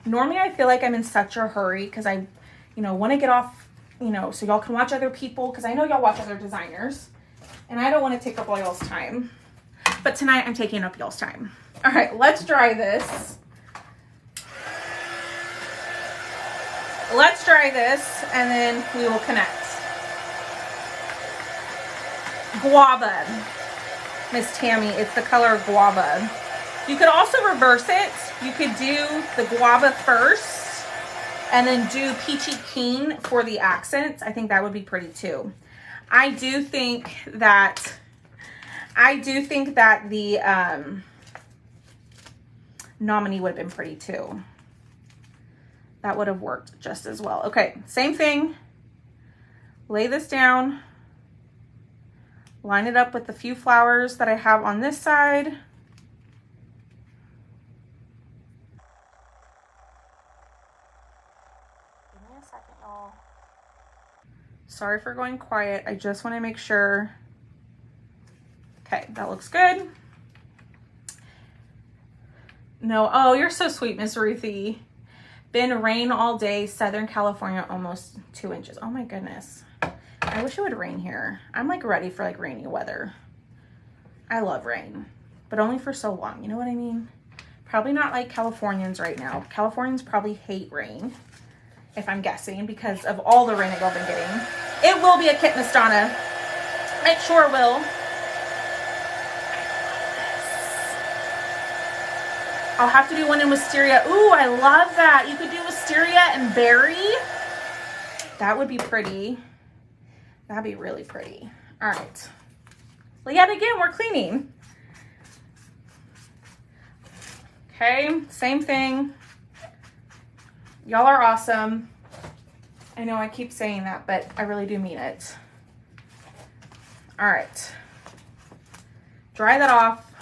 Normally, I feel like I'm in such a hurry because I, want to get off, so y'all can watch other people because I know y'all watch other designers. And I don't want to take up all y'all's time. But tonight I'm taking up y'all's time. All right, let's dry this. Let's dry this and then we will connect. Guava, Miss Tammy, it's the color guava. You could also reverse it. You could do the guava first and then do peachy keen for the accents. I think that would be pretty too. I do think that the nominee would have been pretty too. That would have worked just as well. Okay, same thing. Lay this down. Line it up with the few flowers that I have on this side. Give me a second, y'all. Sorry for going quiet. I just want to make sure. Okay, that looks good. No, oh, you're so sweet, Miss Ruthie. Been rain all day, Southern California, almost 2 inches. Oh my goodness. I wish it would rain here. I'm like ready for like rainy weather. I love rain, but only for so long. You know what I mean? Probably not like Californians right now. Californians probably hate rain, if I'm guessing, because of all the rain that y'all been getting. It will be a kit, Miss Donna. It sure will. I'll have to do one in wisteria. Ooh, I love that. You could do wisteria and berry. That would be pretty. That'd be really pretty. All right. Well, yet again, we're cleaning. Okay, same thing. Y'all are awesome. I know I keep saying that, but I really do mean it. All right. Dry that off.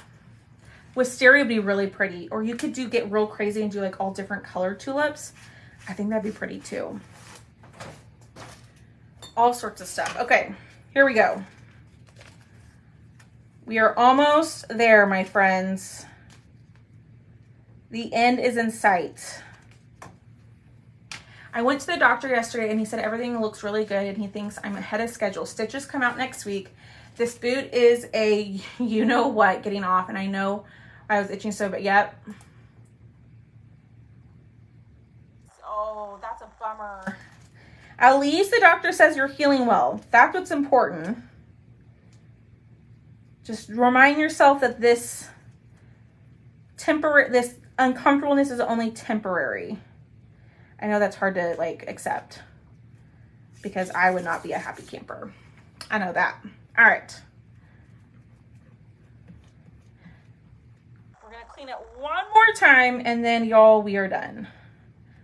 Wisteria would be really pretty. Or you could get real crazy and do like all different colored tulips. I think that'd be pretty too. All sorts of stuff. Okay, here we go. We are almost there, my friends. The end is in sight. I went to the doctor yesterday and he said everything looks really good and he thinks I'm ahead of schedule. Stitches come out next week. This boot is a you know what getting off, and I know I was itching so, but yep. Oh, that's a bummer. At least the doctor says you're healing well. That's what's important. Just remind yourself that this uncomfortableness is only temporary. I know that's hard to like accept because I would not be a happy camper. I know that. All right. We're going to clean it one more time and then y'all, we are done.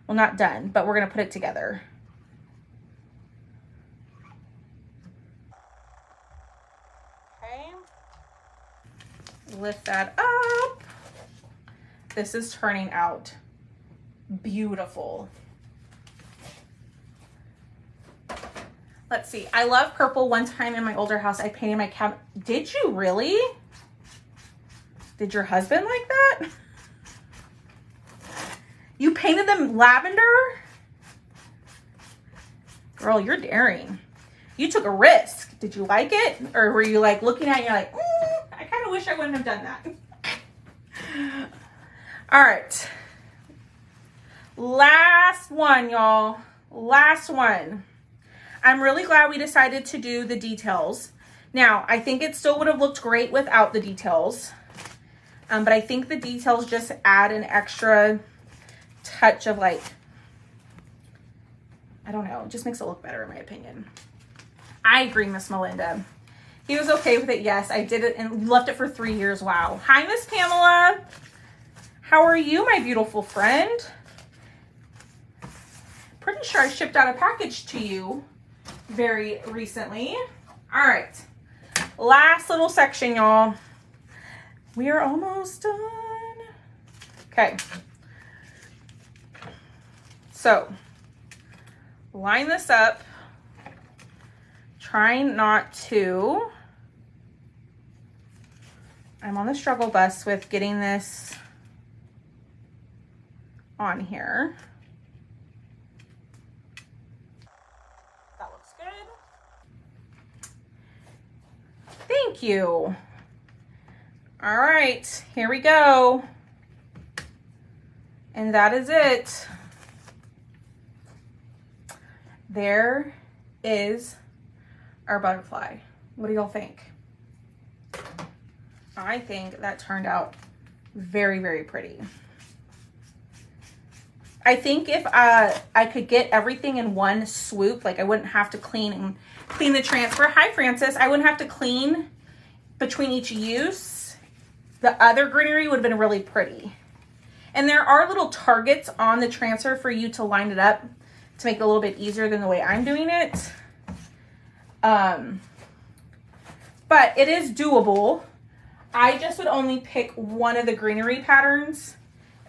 Well, not done, but we're going to put it together. Okay. Lift that up. This is turning out beautiful. Let's see. I love purple. One time in my older house, I painted my cabinet. Did you really? Did your husband like that? You painted them lavender? Girl, you're daring. You took a risk. Did you like it? Or were you like looking at it and you're like, I kind of wish I wouldn't have done that. All right. Last one, y'all. Last one. I'm really glad we decided to do the details. Now, I think it still would have looked great without the details. But I think the details just add an extra touch of like, I don't know, it just makes it look better in my opinion. I agree, Miss Melinda. He was okay with it. Yes, I did it and left it for 3 years. Wow. Hi, Miss Pamela. How are you, my beautiful friend? Pretty sure I shipped out a package to you very recently. All right. Last little section, y'all. We are almost done. Okay. So, line this up. Trying not to. I'm on the struggle bus with getting this on here. That looks good. Thank you. All right, here we go. And that is it. There is our butterfly. What do y'all think? I think that turned out very, very pretty. I think if I could get everything in one swoop, like I wouldn't have to clean the transfer. Hi, Francis. I wouldn't have to clean between each use. The other greenery would have been really pretty. And there are little targets on the transfer for you to line it up to make it a little bit easier than the way I'm doing it. But it is doable. I just would only pick one of the greenery patterns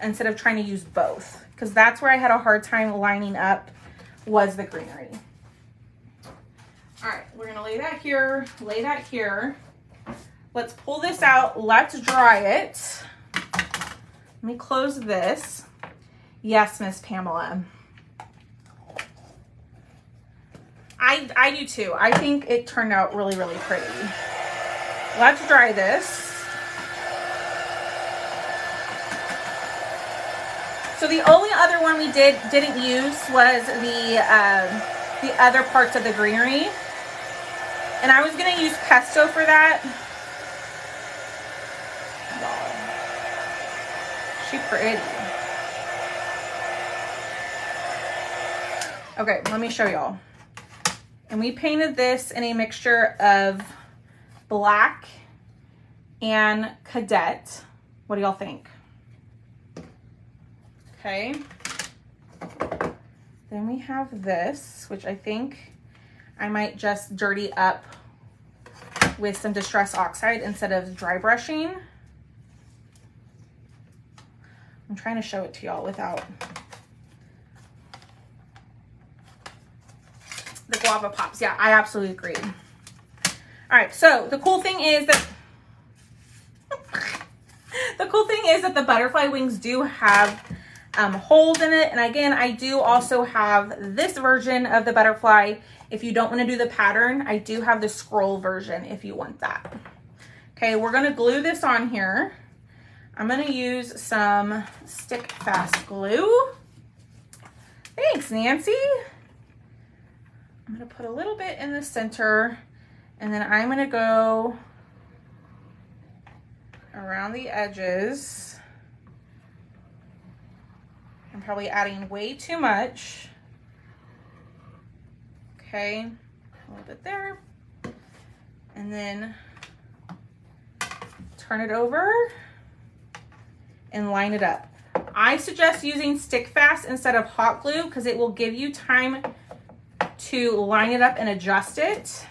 instead of trying to use both, because that's where I had a hard time lining up, was the greenery. All right, we're gonna lay that here, lay that here. Let's pull this out, let's dry it. Let me close this. Yes, Miss Pamela. I do too. I think it turned out really, really pretty. Let's dry this. So the only other one we didn't use was the other parts of the greenery. And I was gonna use pesto for that. Wow. She pretty. Okay, let me show y'all. And we painted this in a mixture of black and cadet. What do y'all think? Okay. Then we have this, which I think I might just dirty up with some Distress Oxide instead of dry brushing. I'm trying to show it to y'all without the guava pops. Yeah, I absolutely agree. All right, so the cool thing is that the butterfly wings do have holes in it. And again, I do also have this version of the butterfly. If you don't want to do the pattern, I do have the scroll version if you want that. Okay, we're going to glue this on here. I'm going to use some stick fast glue. Thanks, Nancy. I'm going to put a little bit in the center, and then I'm going to go around the edges. I'm probably adding way too much. Okay, a little bit there. And then turn it over and line it up. I suggest using stick fast instead of hot glue because it will give you time to line it up and adjust it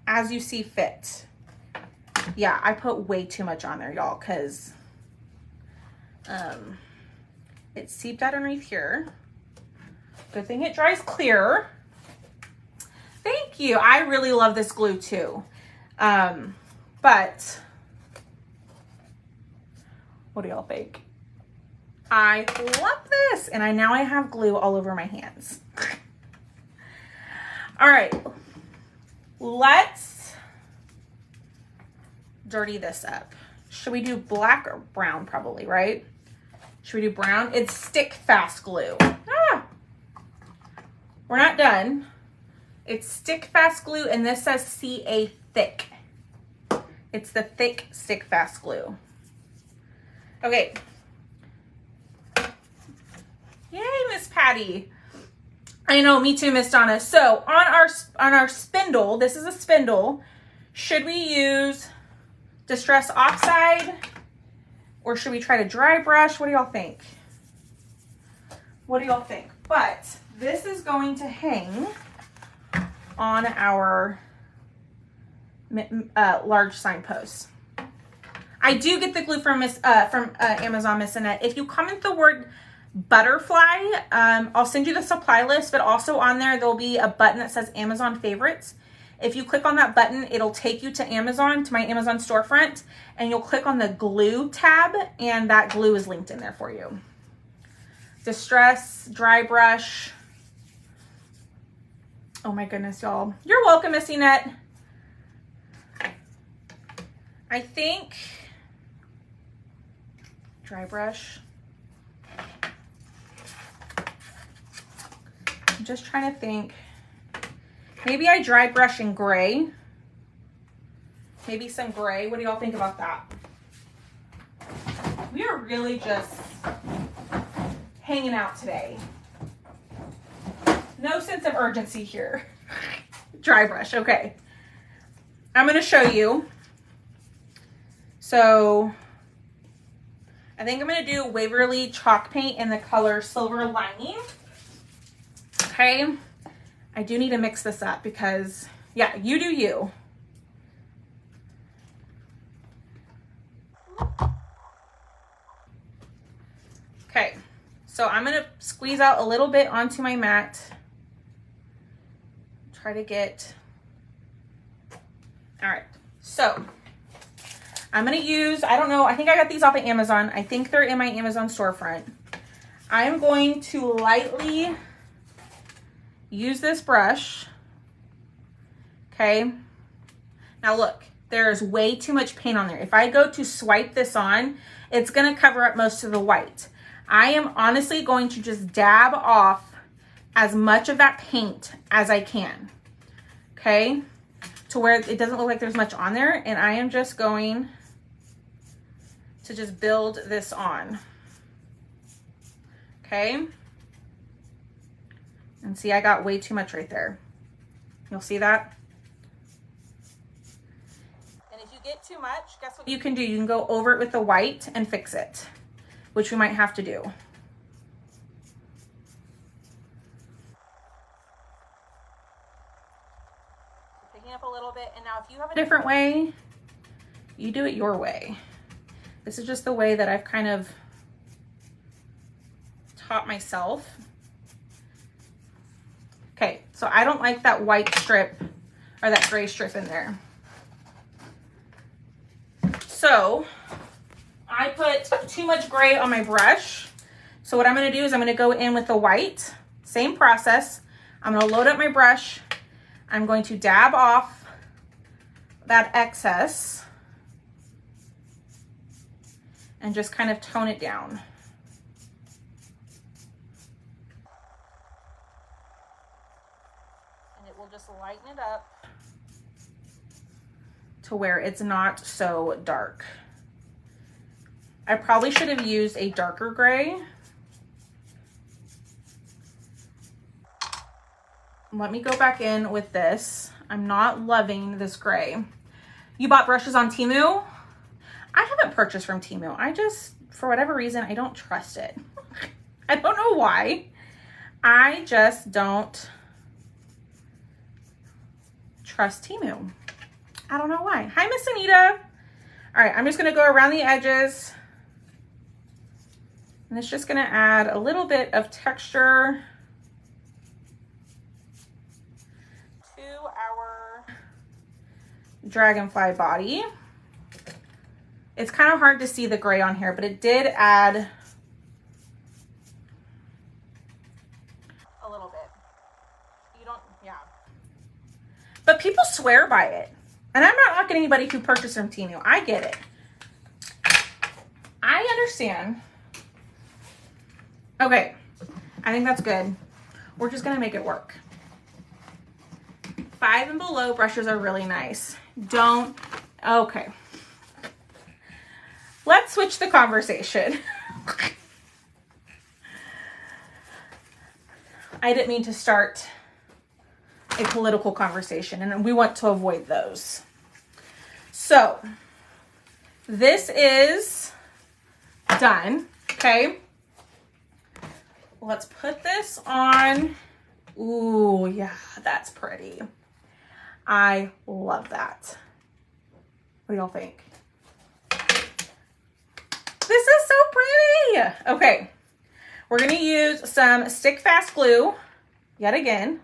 as you see fit. Yeah, I put way too much on there, y'all, because it seeped out underneath here. Good thing it dries clear. Thank you. I really love this glue too. But what do y'all think? I love this. And now I have glue all over my hands. All right, let's dirty this up. Should we do black or brown? Probably, right? Should we do brown? It's stick fast glue. We're not done. It's stick fast glue, and this says CA thick. It's the thick stick fast glue. Okay. Yay, Miss Patty. I know, me too, Miss Donna. So on our spindle, this is a spindle. Should we use Distress Oxide or should we try to dry brush? What do y'all think? What do y'all think? But this is going to hang on our large signpost. I do get the glue from Amazon, Miss Annette. If you comment the word butterfly, I'll send you the supply list, but also on there'll be a button that says Amazon favorites. If you click on that button, it'll take you to Amazon, to my Amazon storefront, and you'll click on the glue tab, and that glue is linked in there for you. Distress, dry brush. Oh my goodness, y'all. You're welcome, Missy Net. I think dry brush. I'm just trying to think. Maybe I dry brush in gray. Maybe some gray. What do y'all think about that? We are really just hanging out today. No sense of urgency here. Dry brush, okay. I'm gonna show you. So I think I'm gonna do Waverly chalk paint in the color Silver Lining. Okay, I do need to mix this up because, yeah, you do you. Okay, so I'm gonna squeeze out a little bit onto my mat. Try to get, all right, so I'm gonna use, I don't know, I think I got these off of Amazon. I think they're in my Amazon storefront. I am going to lightly use this brush, okay? Now look, there's way too much paint on there. If I go to swipe this on, it's gonna cover up most of the white. I am honestly going to just dab off as much of that paint as I can, okay? To where it doesn't look like there's much on there, and I am just going to just build this on, okay? And see, I got way too much right there. You'll see that? And if you get too much, guess what you can do? You can go over it with the white and fix it, which we might have to do. up a little bit. And now if you have a different way, you do it your way. This is just the way that I've kind of taught myself. Okay, so I don't like that white strip or that gray strip in there. So I put too much gray on my brush. So what I'm gonna do is I'm gonna go in with the white, same process. I'm gonna load up my brush. I'm going to dab off that excess and just kind of tone it down. And it will just lighten it up to where it's not so dark. I probably should have used a darker gray. Let me go back in with this. I'm not loving this gray. You bought brushes on Temu? I haven't purchased from Temu. I just, for whatever reason, I don't trust it. I don't know why. I just don't trust Temu. I don't know why. Hi, Miss Anita. All right, I'm just gonna go around the edges. And it's just gonna add a little bit of texture to our dragonfly body. It's kind of hard to see the gray on here, but it did add a little bit. You don't, yeah. But people swear by it. And I'm not knocking anybody who purchased from Temu. I get it. I understand. Okay, I think that's good. We're just gonna make it work. 5 and below brushes are really nice. Don't, okay. Let's switch the conversation. I didn't mean to start a political conversation, and we want to avoid those. So, this is done, okay? Let's put this on. Ooh, yeah, that's pretty. I love that. What do y'all think? This is so pretty. Okay, we're gonna use some stick fast glue yet again.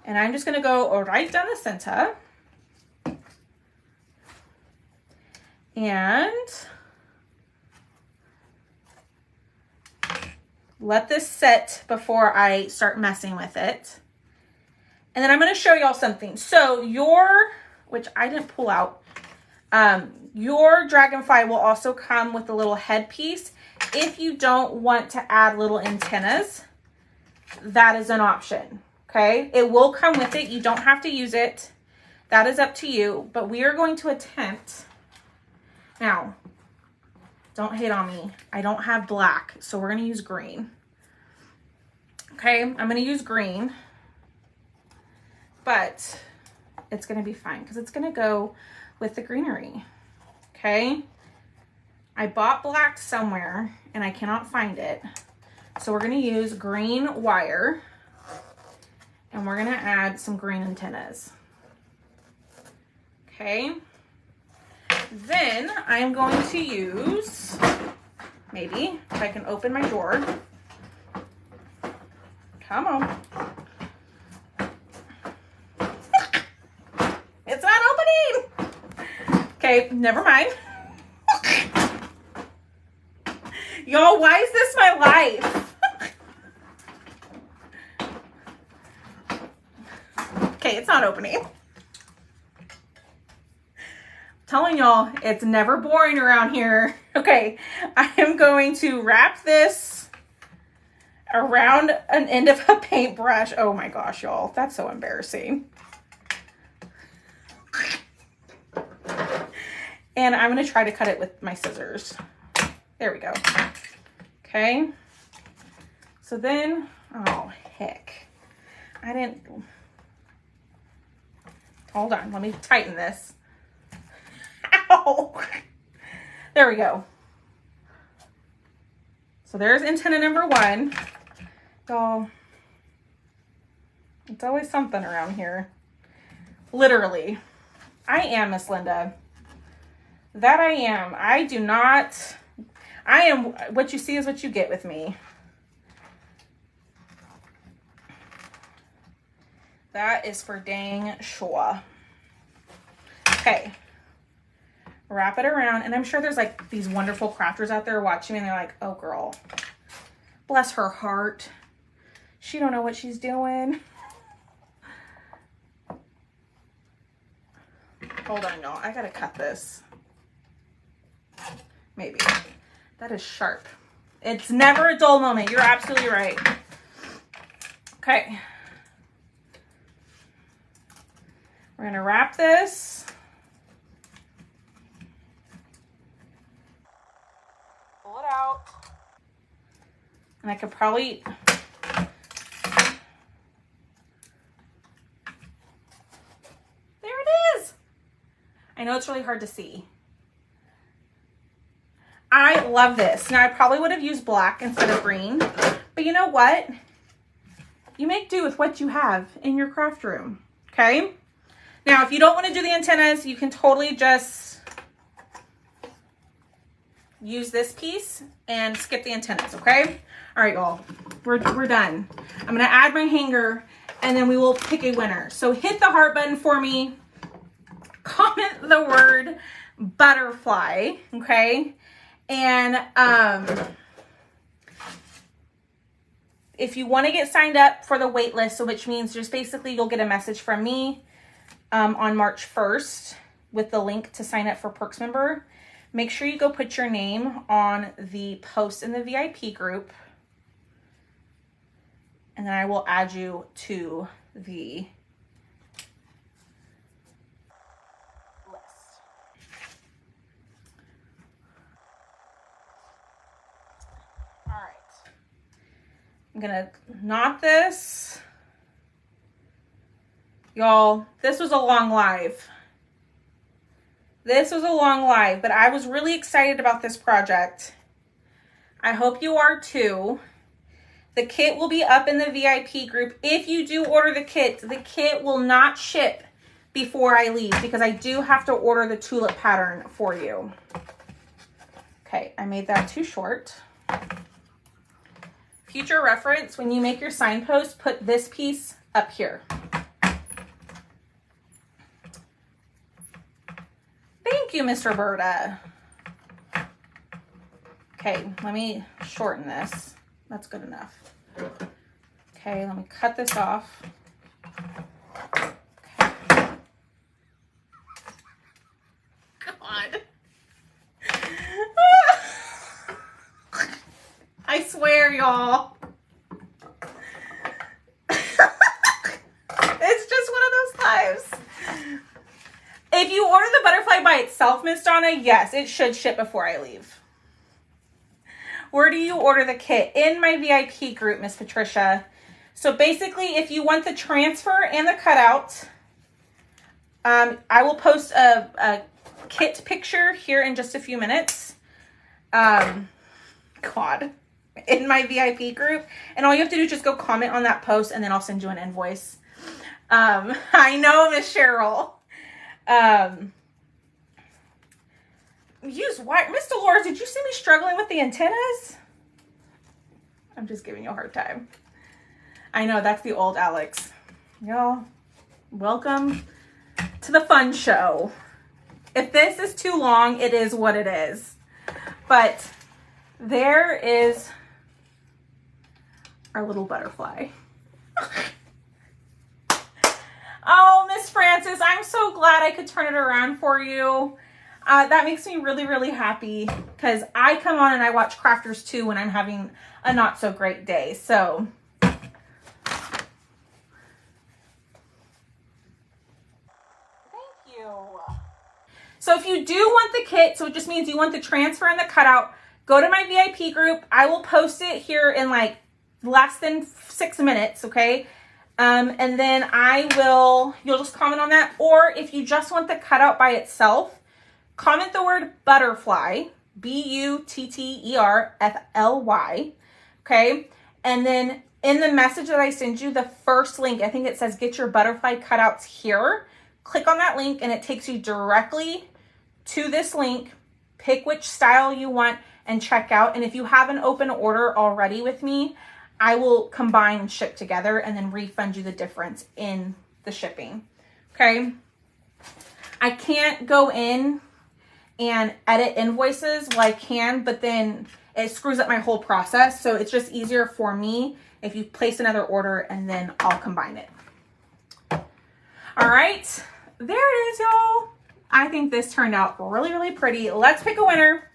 And I'm just gonna go right down the center. And let this set before I start messing with it. And then I'm gonna show y'all something. So which I didn't pull out, your dragonfly will also come with a little headpiece. If you don't want to add little antennas, that is an option, okay? It will come with it. You don't have to use it. That is up to you, but we are going to attempt. Now, don't hate on me. I don't have black, so we're gonna use green. Okay, I'm gonna use green, but it's gonna be fine because it's gonna go with the greenery, okay? I bought black somewhere and I cannot find it. So we're gonna use green wire and we're gonna add some green antennas, okay? Then I'm going to use, maybe, if I can open my drawer. Come on. It's not opening. Okay, never mind. Y'all, why is this my life? Okay, it's not opening. Telling y'all, it's never boring around here. Okay, I am going to wrap this around an end of a paintbrush. Oh my gosh, y'all, that's so embarrassing. And I'm gonna try to cut it with my scissors. There we go. Okay, so then, oh heck, I didn't, hold on, let me tighten this. Ow! There we go. So there's antenna number 1. Y'all, it's always something around here. Literally. I am, Miss Linda. That I am. I am, what you see is what you get with me. That is for dang sure. Okay. Wrap it around. And I'm sure there's like these wonderful crafters out there watching me and they're like, oh girl, bless her heart. She don't know what she's doing. Hold on, y'all. I gotta cut this. Maybe. That is sharp. It's never a dull moment. You're absolutely right. Okay. We're gonna wrap this. Pull it out. And I could probably... There it is. I know it's really hard to see. I love this. Now I probably would have used black instead of green, but you know what? You make do with what you have in your craft room, okay? Now, if you don't want to do the antennas, you can totally just use this piece and skip the antennas, okay? All right, y'all, we're done. I'm gonna add my hanger and then we will pick a winner. So hit the heart button for me. Comment the word butterfly, okay? And if you want to get signed up for the wait list, so which means just basically you'll get a message from me on March 1st with the link to sign up for Perks member. Make sure you go put your name on the post in the VIP group. And then I will add you to the list. All right. I'm gonna knot this. Y'all, this was a long live. This was a long live, but I was really excited about this project. I hope you are too. The kit will be up in the VIP group. If you do order the kit will not ship before I leave because I do have to order the tulip pattern for you. Okay, I made that too short. Future reference, when you make your signpost, put this piece up here. Thank you, Miss Roberta. Okay, let me shorten this. That's good enough. Okay, let me cut this off. Okay. God. I swear, y'all. It's just one of those lives. If you order the butterfly by itself, Miss Donna, yes, it should ship before I leave. Where do you order the kit? In my VIP group, Miss Patricia. So basically, if you want the transfer and the cutout, I will post a kit picture here in just a few minutes. God. In my VIP group. And all you have to do is just go comment on that post and then I'll send you an invoice. I know, Miss Cheryl. Use wire. Miss Dolores, did you see me struggling with the antennas? I'm just giving you a hard time. I know, that's the old Alex. Y'all, welcome to the fun show. If this is too long, it is what it is. But there is our little butterfly. Oh, Miss Francis, I'm so glad I could turn it around for you. That makes me really, really happy because I come on and I watch crafters too when I'm having a not so great day. So thank you. So if you do want the kit, so it just means you want the transfer and the cutout, go to my VIP group. I will post it here in like less than 6 minutes. Okay. And then you'll just comment on that. Or if you just want the cutout by itself, comment the word butterfly, BUTTERFLY, okay? And then in the message that I send you, the first link, I think it says get your butterfly cutouts here. click on that link and it takes you directly to this link. Pick which style you want and check out. And if you have an open order already with me, I will combine and ship together and then refund you the difference in the shipping. Okay. I can't go in and edit invoices. Well, I can, but then it screws up my whole process. So it's just easier for me if you place another order and then I'll combine it. All right, there it is, y'all. I think this turned out really, really pretty. Let's pick a winner.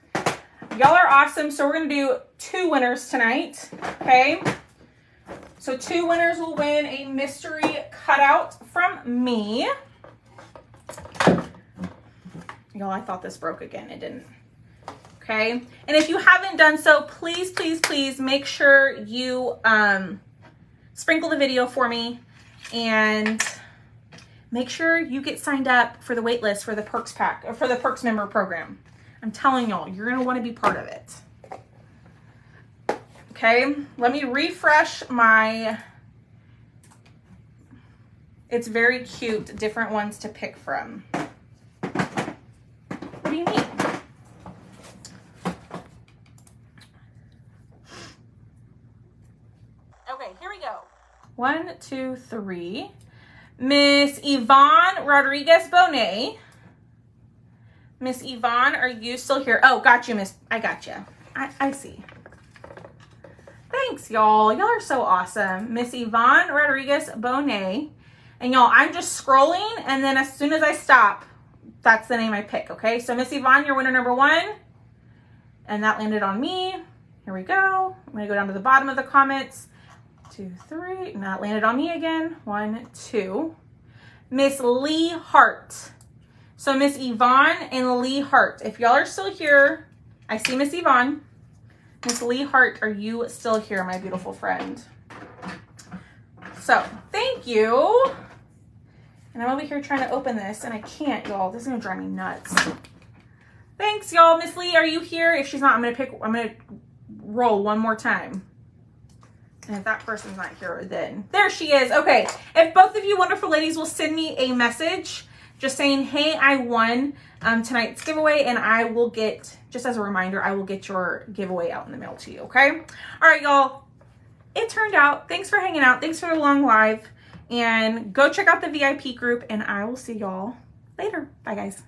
Y'all are awesome. So we're gonna do 2 winners tonight, okay? So 2 winners will win a mystery cutout from me. Y'all, I thought this broke again. It didn't. Okay. And if you haven't done so, please, please, please make sure you sprinkle the video for me and make sure you get signed up for the wait list for the Perks Pack or for the Perks member program. I'm telling y'all, you're going to want to be part of it. Okay. Let me refresh my, it's very cute, different ones to pick from. What do you mean? Okay, here we go. 1, 2, 3. Miss Yvonne Rodriguez Bonet. Miss Yvonne, are you still here? Oh, got you, Miss. I got you. I see. Thanks, y'all. Y'all are so awesome. Miss Yvonne Rodriguez Bonet. And y'all, I'm just scrolling, and then as soon as I stop, that's the name I pick, okay? So Miss Yvonne, you're winner number 1. And that landed on me. Here we go. I'm gonna go down to the bottom of the comments. 2, 3, and that landed on me again. 1, 2. Miss Lee Hart. So Miss Yvonne and Lee Hart. If y'all are still here, I see Miss Yvonne. Miss Lee Hart, are you still here, my beautiful friend? So thank you. And I'm over here trying to open this and I can't, y'all. This is gonna drive me nuts. Thanks, y'all. Miss Lee, are you here? If she's not, I'm gonna roll one more time. And if that person's not here, then there she is. Okay, if both of you wonderful ladies will send me a message just saying, hey, I won tonight's giveaway, and I will get, just as a reminder, I will get your giveaway out in the mail to you, okay? All right, y'all, it turned out. Thanks for hanging out. Thanks for the long live, and go check out the VIP group, and I will see y'all later. Bye, guys.